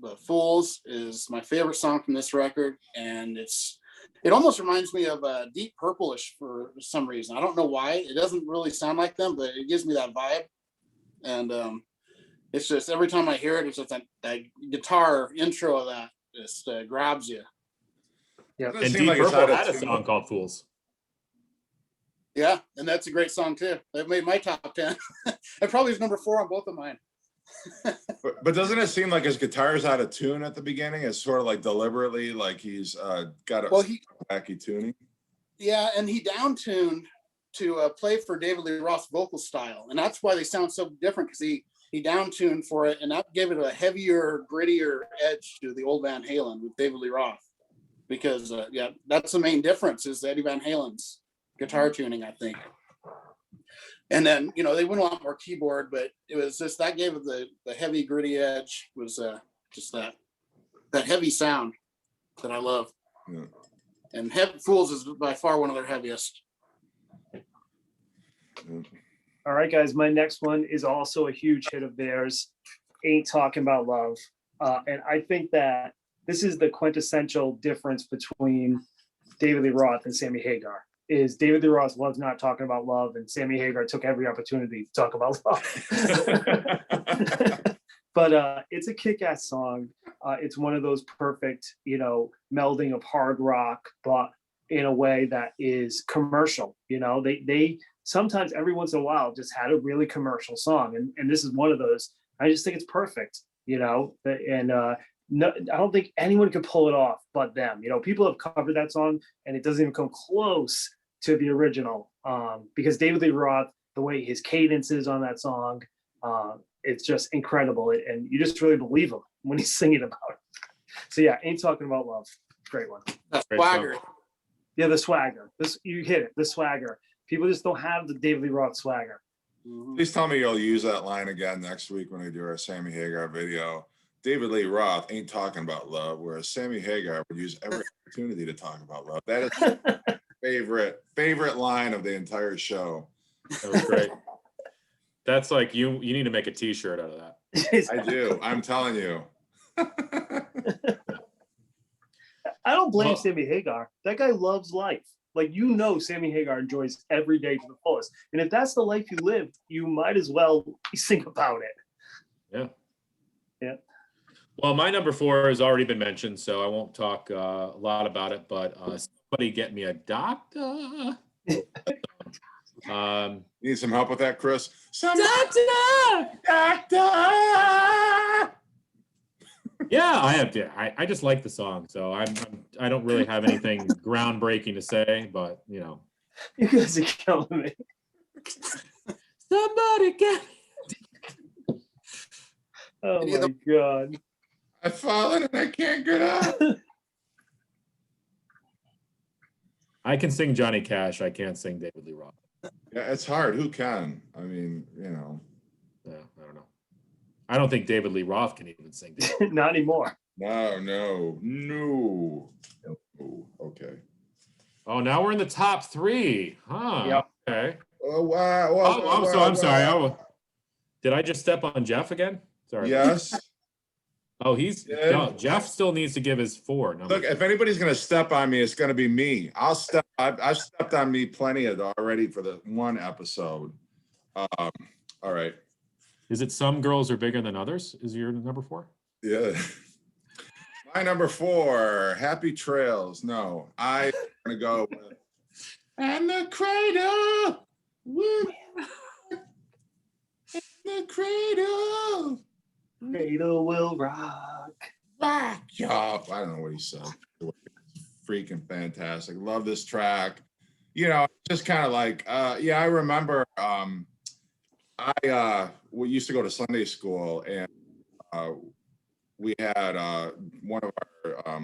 But Fools is my favorite song from this record, and it almost reminds me of Deep Purple-ish for some reason. I don't know why. It doesn't really sound like them, but it gives me that vibe. And it's just every time I hear it, it's just that guitar intro of that just grabs you. Yeah, And Deep Purple had a song called Fools. Yeah, and that's a great song too. It made my top 10. It probably is number 4 on both of mine. But doesn't it seem like his guitar's out of tune at the beginning? It's sort of like deliberately, like he's got a wacky tuning. Yeah, and he down-tuned to play for David Lee Roth's vocal style, and that's why they sound so different, because he down-tuned for it, and that gave it a heavier, grittier edge to the old Van Halen with David Lee Roth. Because yeah, that's the main difference, is Eddie Van Halen's guitar tuning, I think. And then, you know, they went a lot more keyboard, but it was just that gave it the heavy, gritty edge. Was just that heavy sound that I love. Yeah. And Fools is by far one of their heaviest. Yeah. All right, guys, my next one is also a huge hit of theirs, Ain't Talking About Love. And I think that this is the quintessential difference between David Lee Roth and Sammy Hagar. Is David Lee Roth loves not talking about love, and Sammy Hagar took every opportunity to talk about love. But it's a kick-ass song. It's one of those perfect, you know, melding of hard rock, but in a way that is commercial. You know, they sometimes every once in a while just had a really commercial song, and this is one of those. I just think it's perfect, you know, and no, I don't think anyone could pull it off but them. You know, people have covered that song, and it doesn't even come close to the original, because David Lee Roth, the way his cadence is on that song, it's just incredible, and you just really believe him when he's singing about it. So yeah, Ain't Talking About Love, great one. That's swagger. Yeah, the swagger. You hit it, the swagger. People just don't have the David Lee Roth swagger. Please tell me you'll use that line again next week when we do our Sammy Hagar video. David Lee Roth ain't talking about love, whereas Sammy Hagar would use every opportunity to talk about love. That is my favorite line of the entire show. That was great. That's like you need to make a t-shirt out of that. I do. I'm telling you. I don't blame Well- Sammy Hagar. That guy loves life. Like, you know, Sammy Hagar enjoys every day to the fullest. And if that's the life you live, you might as well sing about it. Yeah. Yeah. Well, my number 4 has already been mentioned, so I won't talk a lot about it, but somebody get me a doctor. Need some help with that, Chris? Doctor! Yeah, I have to. I just like the song, so I don't really have anything groundbreaking to say, but you know. You guys are killing me. Somebody get me. Oh my God. I've fallen and I can't get up. I can sing Johnny Cash. I can't sing David Lee Roth. Yeah, it's hard. Who can? I mean, Yeah, I don't know. I don't think David Lee Roth can even sing. Not anymore. No. Okay. Oh, now we're in the top 3. Huh. Yep. Okay. Oh, wow. I'm sorry. Did I just step on Jeff again? Sorry. Yes. Oh, Yeah. no, Jeff still needs to give his 4. Look, if anybody's going to step on me, it's going to be me. I've stepped on me plenty of already for the one episode. All right. Is it Some Girls Are Bigger Than Others? Is your number 4? Yeah. My number 4, Happy Trails. No, I'm going to go with And the Cradle. Woo. And the Cradle. Cradle will rock. Rock. Yeah. I don't know what he said. Freaking fantastic. Love this track. You know, just kind of like, I remember we used to go to Sunday school, and we had one of our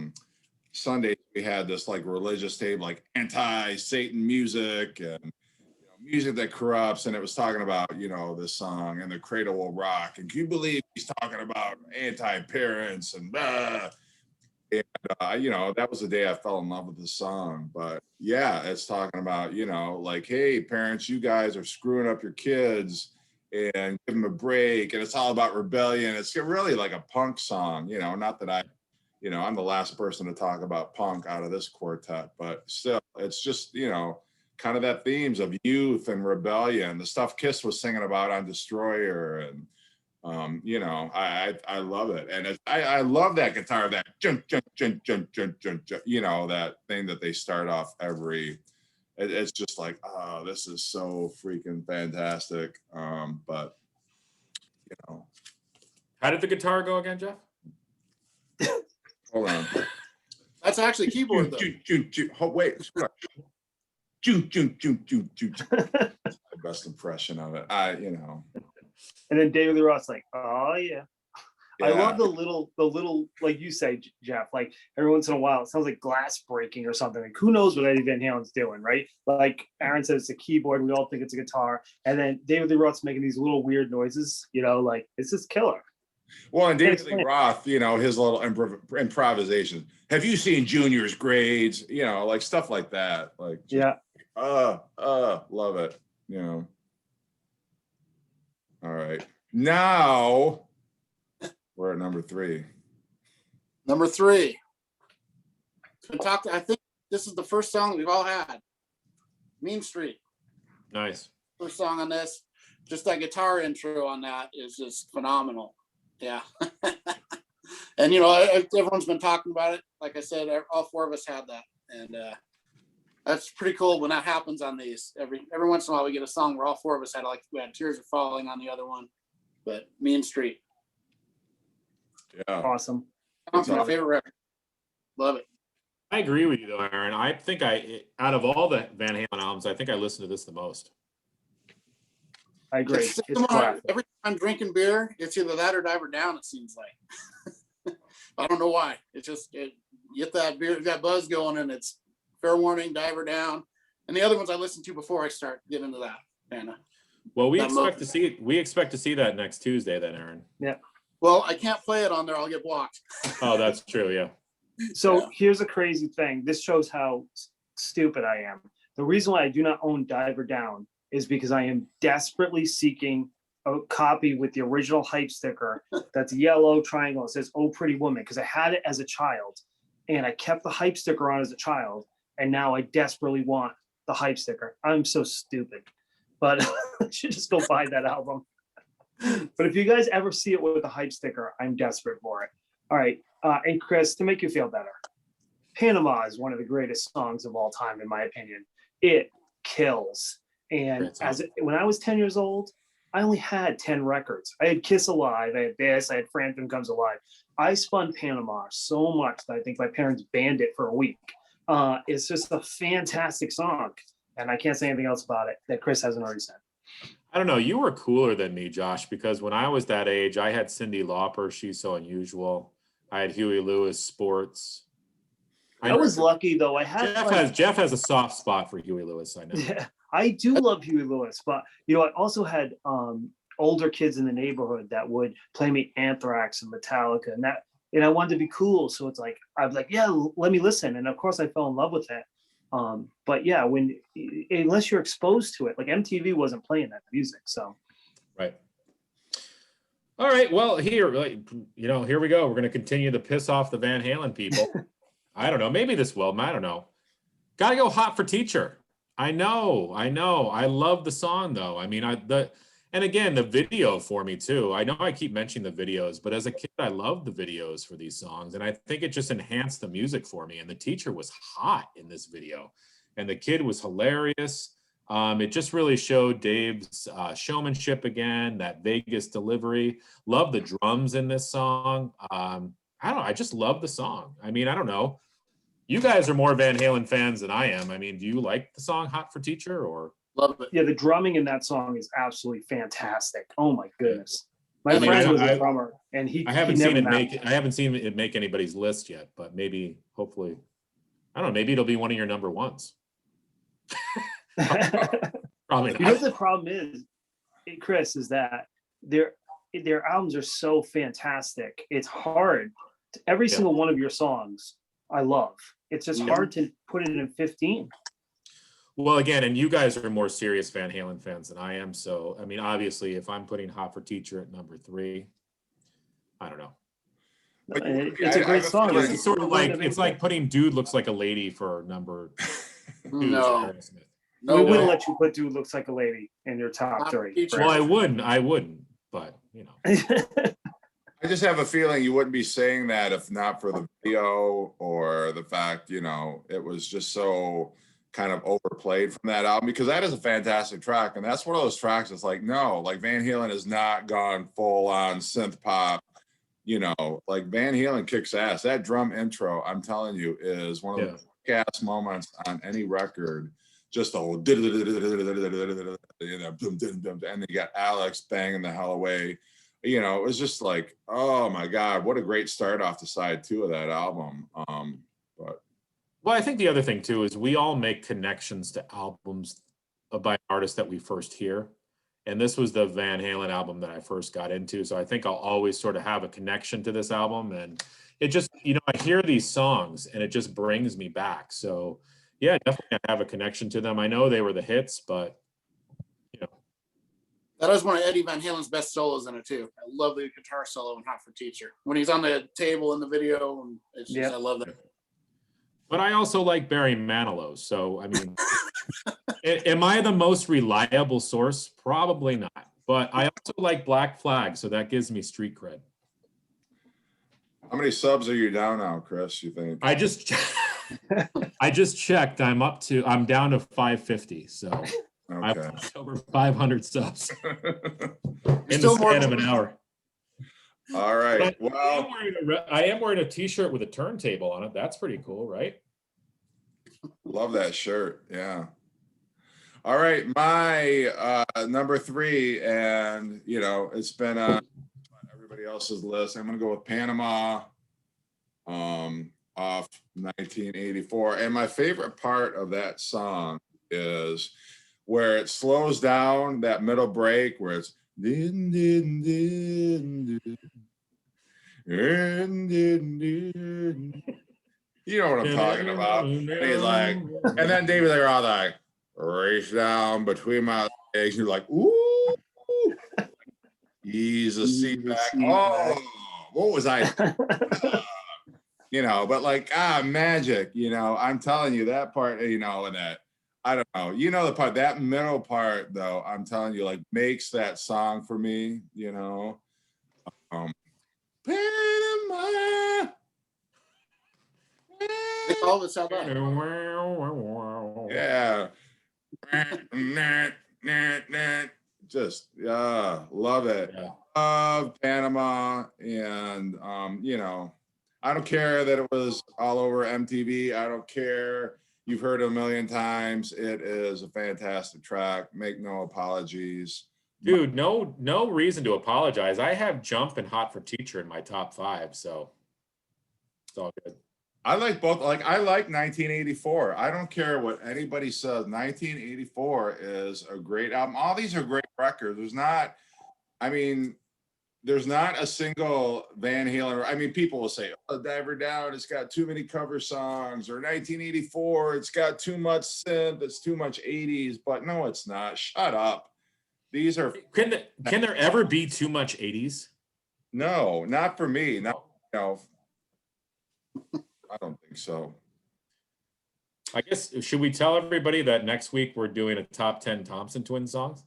Sundays, we had this like religious tape, like anti-Satan music and music that corrupts, and it was talking about, this song, And the Cradle Will Rock. And can you believe he's talking about anti-parents and blah. And, that was the day I fell in love with the song. But yeah, it's talking about, like, hey, parents, you guys are screwing up your kids and give them a break. And it's all about rebellion. It's really like a punk song, not that I'm the last person to talk about punk out of this quartet, but still, it's just, kind of that themes of youth and rebellion, the stuff Kiss was singing about on Destroyer. And, I love it. And I love that guitar, that jump, that thing that they start off it's just like, oh, this is so freaking fantastic. But, How did the guitar go again, Jeff? hold on. That's actually keyboard though. Wait. My best impression of it. And then David Lee Roth's like, oh yeah. I Yeah. love the little, like you say, Jeff, like every once in a while, it sounds like glass breaking or something. Like, who knows what Eddie Van Halen's doing, right? Like Aaron says, it's a keyboard. We all think it's a guitar. And then David Lee Roth's making these little weird noises, like it's just killer. Well, and David Lee Roth, his little improvisation. Have you seen Junior's grades? Like stuff like that. Like, Yeah. Love it. All right. Now we're at number 3. Number 3. I think this is the first song that we've all had. Mean Street. Nice. First song on this. Just that guitar intro on that is just phenomenal. Yeah. And everyone's been talking about it. Like I said, all 4 of us had that. And that's pretty cool when that happens on these. Every once in a while we get a song where all 4 of us had, like, we had Tears Are Falling on the other one. But Mean Street. Yeah. Awesome. That's my favorite record. Love it. I agree with you though, Aaron. I think out of all the Van Halen albums, I think I listened to this the most. I agree. It's It's similar. classic. Every time I'm drinking beer, it's either that or Dive Her Down, it seems like. I don't know why. It's just, you get that beer, that buzz going, and it's Fair Warning, Dive Her Down. And the other ones I listen to before I start getting into that. And Well, we expect to see that next Tuesday then, Aaron. Yeah. Well, I can't play it on there. I'll get blocked. Oh, that's true. Yeah. So Yeah. here's a crazy thing. This shows how stupid I am. The reason why I do not own Diver Down is because I am desperately seeking a copy with the original hype sticker that's yellow triangle. It says "Oh Pretty Woman" because I had it as a child and I kept the hype sticker on as a child, and now I desperately want the hype sticker. I'm so stupid, but I should just go buy that album. But if you guys ever see it with the hype sticker, I'm desperate for it. All right, and Chris, to make you feel better, Panama is one of the greatest songs of all time, in my opinion. It kills. And when I was 10 years old, I only had 10 records. I had Kiss Alive, I had this, I had Frampton Comes Alive. I spun Panama so much that I think my parents banned it for a week. It's just a fantastic song. And I can't say anything else about it that Chris hasn't already said. I don't know. You were cooler than me, Josh, because when I was that age, I had Cyndi Lauper, She's So Unusual. I had Huey Lewis, Sports. I was lucky though. I had Jeff has a soft spot for Huey Lewis. I know. Yeah, I do love Huey Lewis, but I also had older kids in the neighborhood that would play me Anthrax and Metallica, and I wanted to be cool, so it's like I was like, yeah, let me listen, and of course I fell in love with it. But yeah, unless you're exposed to it, like MTV wasn't playing that music, so. Right. All right. Well, here we go. We're going to continue to piss off the Van Halen people. I don't know. Maybe this will. I don't know. Got to go Hot for Teacher. I know. I love the song though. I mean, and again, the video for me too. I know I keep mentioning the videos, but as a kid, I loved the videos for these songs. And I think it just enhanced the music for me. And the teacher was hot in this video. And the kid was hilarious. It just really showed Dave's showmanship again, that Vegas delivery. Love the drums in this song. I don't know. I just love the song. I mean, I don't know. You guys are more Van Halen fans than I am. I mean, do you like the song Hot for Teacher or? Love it. Yeah, the drumming in that song is absolutely fantastic. Oh my goodness. My friend was a drummer and I haven't seen it make anybody's list yet, but maybe, hopefully, I don't know, maybe it'll be one of your number ones. Probably not. You know what the problem is, Chris, is that their albums are so fantastic. It's hard. Every single one of your songs I love. It's just hard to put it in 15. Well, again, and you guys are more serious Van Halen fans than I am. So, I mean, obviously, if I'm putting Hot for Teacher at number 3, I don't know. It's a great song. It's sort of like, it's like putting Dude Looks Like a Lady for number 2. No. We wouldn't let you put Dude Looks Like a Lady in your top 3. Well, I wouldn't, but, you know. I just have a feeling you wouldn't be saying that if not for the video or the fact, it was just so kind of overplayed from that album, because that is a fantastic track. And that's one of those tracks that's like, no, like Van Halen has not gone full on synth pop, like Van Halen kicks ass. That drum intro, I'm telling you, is one of the kick-ass moments on any record. Just the whole, and they got Alex banging the hell away. It was just like, oh my God, what a great start off the side 2 of that album. Well, I think the other thing too is we all make connections to albums by artists that we first hear. And this was the Van Halen album that I first got into. So I think I'll always sort of have a connection to this album. And it just, I hear these songs and it just brings me back. So yeah, definitely I have a connection to them. I know they were the hits, but that was one of Eddie Van Halen's best solos in it too. I love the guitar solo in Hot for Teacher when he's on the table in the video, and it's just, I love that. But I also like Barry Manilow, so I mean, am I the most reliable source? Probably not. But I also like Black Flag, so that gives me street cred. How many subs are you down now, Chris? You think? I just checked. I'm down to 550. So. Okay. I've over 500 subs in the span of an hour. All right. I am wearing a t-shirt with a turntable on it. That's pretty cool, right? Love that shirt. Yeah. All right. My number 3, and it's been on everybody else's list. I'm going to go with Panama off 1984. And my favorite part of that song is where it slows down, that middle break where it's din, din, din, din. You know what I'm talking about. And he's like, and then David Lee Roth like, reach down between my legs. You're like, ooh, ease a seat back. Oh, what was I? You know, but like, magic, you know, I'm telling you that part, you know, and that, I don't know, you know, the part, that middle part though, I'm telling you, like, makes that song for me, you know. Panama. All of us have that. Yeah. Just love it. Yeah. Love Panama. And you know, I don't care that it was all over MTV. I don't care. You've heard it a million times. It is a fantastic track. Make no apologies. Dude, no reason to apologize. I have Jump and Hot for Teacher in my top 5, so it's all good. I like both. Like, I like 1984. I don't care what anybody says. 1984 is a great album. All these are great records. There's not a single Van Halen. I mean, people will say, "Oh, Diver Down, it's got too many cover songs," or 1984, it's got too much synth, it's too much 80s. But no, it's not. Shut up. These are Can there ever be too much 80s? no, not for me. No, I don't think so. I guess, should we tell everybody that next week we're doing a top 10 Thompson Twins songs?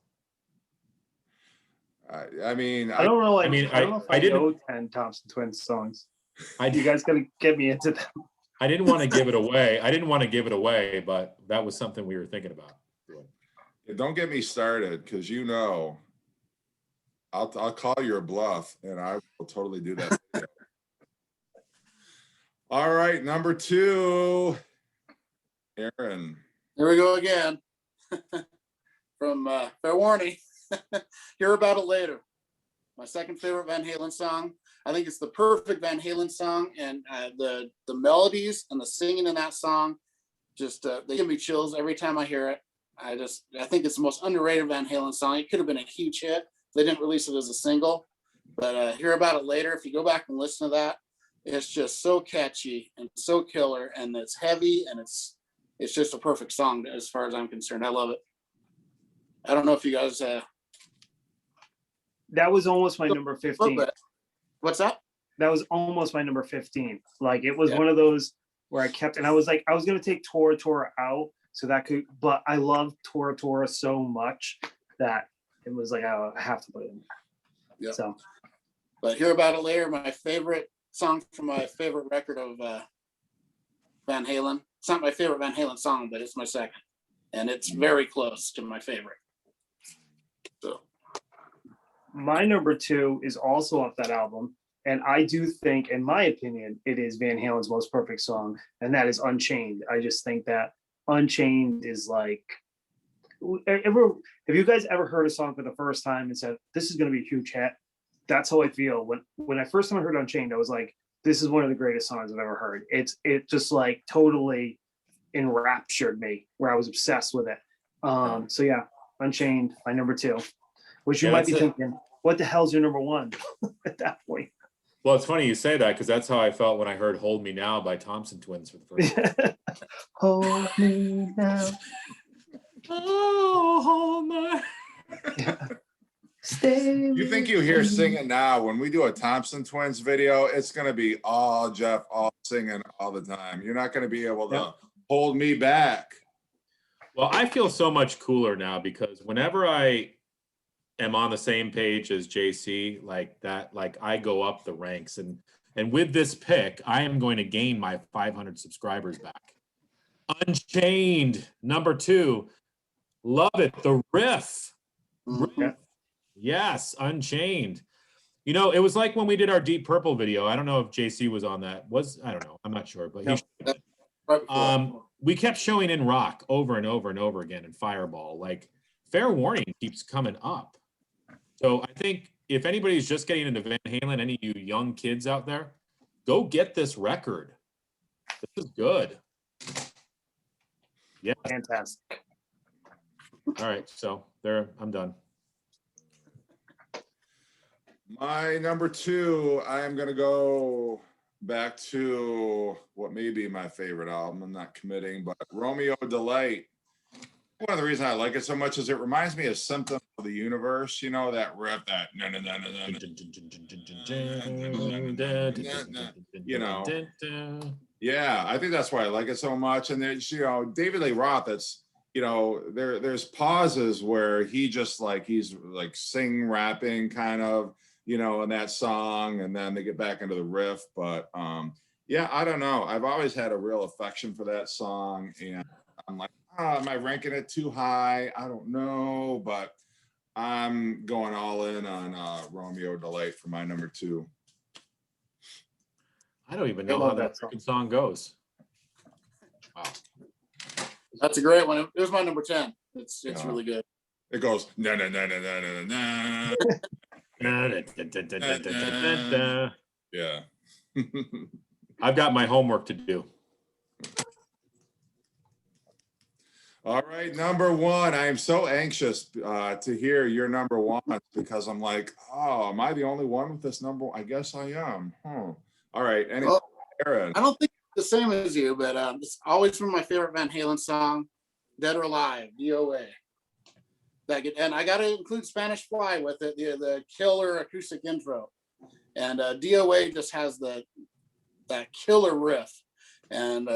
I mean, I don't know. I mean, I don't know if I didn't- know 10 Thompson Twins songs. I You guys gotta get me into them. I didn't want to give it away. But that was something we were thinking about doing. don't get me started, because you know, I'll call your bluff, and I will totally do that. All right, number 2, Aaron. Here we go again. From Fair Warning. Hear About It Later. My second favorite Van Halen song. I think it's the perfect Van Halen song, and the melodies and the singing in that song, just they give me chills every time I hear it. I think it's the most underrated Van Halen song. It could have been a huge hit. They didn't release it as a single, but Hear About It Later. If you go back and listen to that, it's just so catchy and so killer, and it's heavy, and it's just a perfect song as far as I'm concerned. I love it. I don't know if you guys. That was almost my number 15. What's that? That was almost my number 15. Like, it was Yeah. one of those where I kept, and I was like, I was going to take Tora Tora out so that could, but I love Tora Tora so much that it was like, I have to put it in there. Yeah. So, But Hear About It Later, my favorite song from my favorite record of Van Halen. It's not my favorite Van Halen song, but it's my second. And it's very close to my favorite. So my number 2 is also off that album. And I do think, in my opinion, it is Van Halen's most perfect song, and that is Unchained. I just think that Unchained is like, have you guys ever heard a song for the first time and said, this is going to be a huge hit? That's how I feel. When I first time I heard Unchained, I was like, this is one of the greatest songs I've ever heard. It just like totally enraptured me, where I was obsessed with it. So yeah, Unchained, my number 2, which you might be thinking, what the hell's your number 1 at that point? Well, it's funny you say that, because that's how I felt when I heard Hold Me Now by Thompson Twins for the first time. Hold me now. Oh, hold my... Stay. You think you hear singing now? When we do a Thompson Twins video, it's going to be all Jeff, all singing all the time. You're not going to be able to hold me back. Well, I feel so much cooler now, because whenever I am on the same page as JC, like that, like I go up the ranks, and with this pick, I am going to gain my 500 subscribers back. Unchained, number 2. Love it. The riff. mm-hmm. Yes, Unchained. You know, it was like when we did our Deep Purple video. I don't know if JC was on that. I don't know. I'm not sure, but he Right we kept showing In Rock over and over and over again, in Fireball. Like, Fair Warning keeps coming up. So I think if anybody's just getting into Van Halen, any of you young kids out there, go get this record. This is good. Yeah. Fantastic. All right. So there, I'm done. My number 2, I am going to go back to what may be my favorite album. I'm not committing, but Romeo Delight. One of the reasons I like it so much is it reminds me of Symptom of the Universe. You know, that riff, that no, no, no, no, no, you know. Yeah, I think that's why I like it so much. And there's, you know, David Lee Roth, that's, you know, there's pauses where he's like sing rapping kind of, you know, in that song, and then they get back into the riff. But yeah, I don't know. I've always had a real affection for that song, and I'm like, am I ranking it too high? I don't know, but I'm going all in on Romeo Delight for my number 2. I don't even know how that song goes. Wow. That's a great one. It was my number 10. It's really good. It goes no no no no no no no. Yeah. I've got my homework to do. All right, number 1. I am so anxious to hear your number 1 because I'm like, oh, am I the only one with this number? I guess I am. All right, Aaron. I don't think it's the same as you, but it's always been my favorite Van Halen song, "Dead or Alive," DOA. And I got to include Spanish Fly with it, the killer acoustic intro, and DOA just has that killer riff, and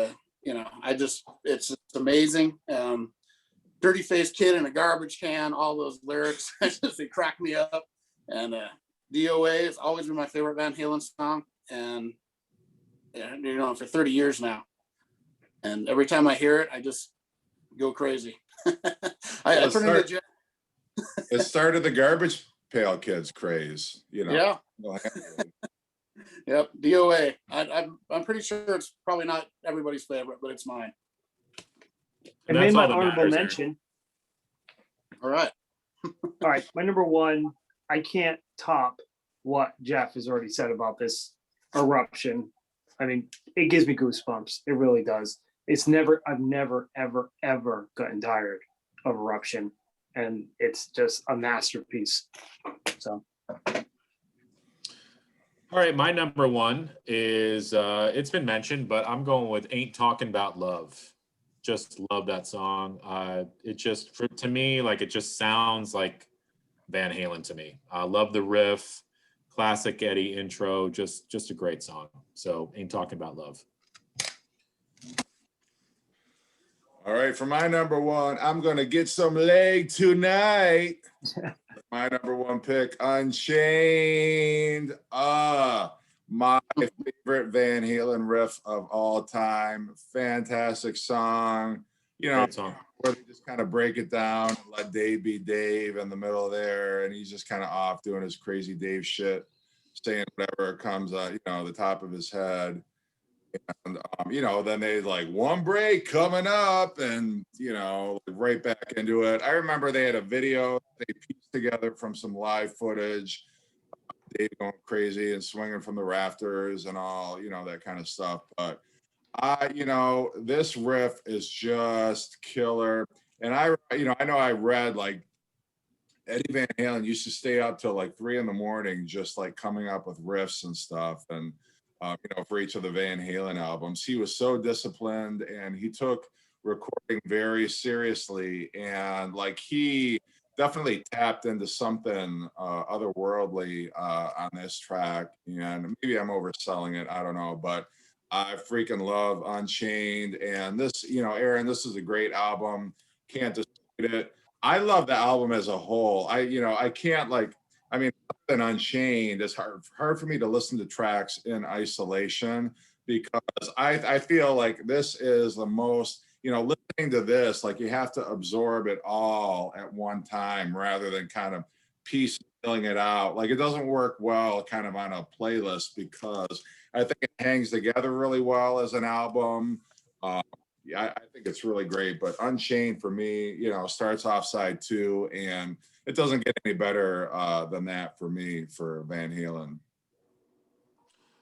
you know, it's amazing. Dirty Faced Kid in a Garbage Can, all those lyrics, they crack me up. And DOA has always been my favorite Van Halen song, and you know, for 30 years now. And every time I hear it, I just go crazy. I turn into Jeff. It started the Garbage Pail Kids craze, you know. Yeah. Yep, DOA. I'm pretty sure it's probably not everybody's favorite, but it's mine. I made my honorable mention. All right. All right, my number 1. I can't top what Jeff has already said about this Eruption. I mean, it gives me goosebumps. It really does. I've never, ever, ever gotten tired of Eruption, and it's just a masterpiece. So. All right, my number 1 is, it's been mentioned, but I'm going with Ain't Talking About Love. Just love that song. It just, to me, like, it just sounds like Van Halen to me. I love the riff, classic Eddie intro, just a great song. So Ain't Talking About Love. All right, for my number 1, I'm going to get some leg tonight. My number 1 pick, Unchained. My favorite Van Halen riff of all time. Fantastic song. You know, where they just kind of break it down and let Dave be Dave in the middle there, and he's just kind of off doing his crazy Dave shit, saying whatever comes out, you know, the top of his head. And you know, then they like, one break coming up, and you know, right back into it. I remember they had a video they pieced together from some live footage, Dave going crazy and swinging from the rafters and all, you know, that kind of stuff. But you know, this riff is just killer. And I know I read like Eddie Van Halen used to stay up till like 3 a.m, just like coming up with riffs and stuff. And you know, for each of the Van Halen albums, he was so disciplined, and he took recording very seriously. And like, he definitely tapped into something otherworldly on this track. And maybe I'm overselling it, I don't know, but I freaking love Unchained. And this, you know, Aaron, this is a great album. Can't dispute it. I love the album as a whole. I can't, like, I mean, than Unchained, it's hard for me to listen to tracks in isolation, because I feel like this is the most, you know, listening to this, like, you have to absorb it all at one time rather than kind of piecemealing it out. Like, it doesn't work well kind of on a playlist, because I think it hangs together really well as an album. Yeah, I think it's really great. But Unchained, for me, you know, starts off side 2, and it doesn't get any better than that for me, for Van Halen.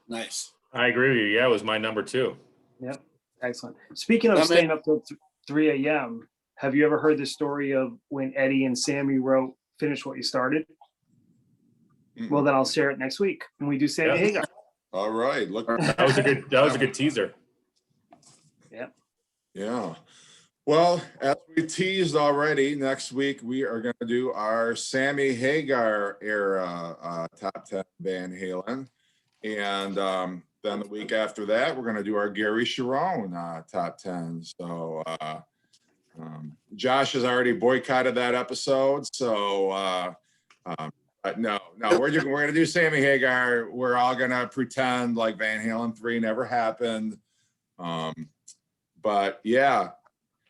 Nice. I agree with you. Yeah, it was my number 2. Yep. Excellent. Speaking of staying up till 3 a.m., have you ever heard the story of when Eddie and Sammy wrote Finish What You Started? Well, then I'll share it next week when we do Sammy Yeah. Hagar. All right. Look. That was a good teaser. Yeah. Well, as we teased already, next week we are going to do our Sammy Hagar era top 10 Van Halen. And then the week after that, we're going to do our Gary Sharon top 10. So Josh has already boycotted that episode. So no, we're going to do Sammy Hagar. We're all going to pretend like Van Halen 3 never happened. But yeah,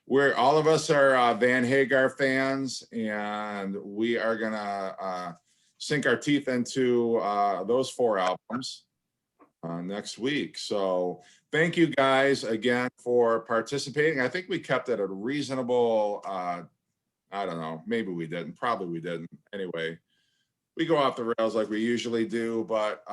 all of us are Van Hagar fans, and we are gonna sink our teeth into those 4 albums next week. So thank you guys again for participating. I think we kept it a reasonable, I don't know, maybe we didn't, probably we didn't. Anyway, we go off the rails like we usually do, but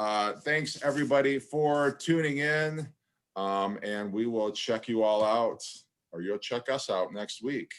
thanks everybody for tuning in. And we will check you all out, or you'll check us out next week.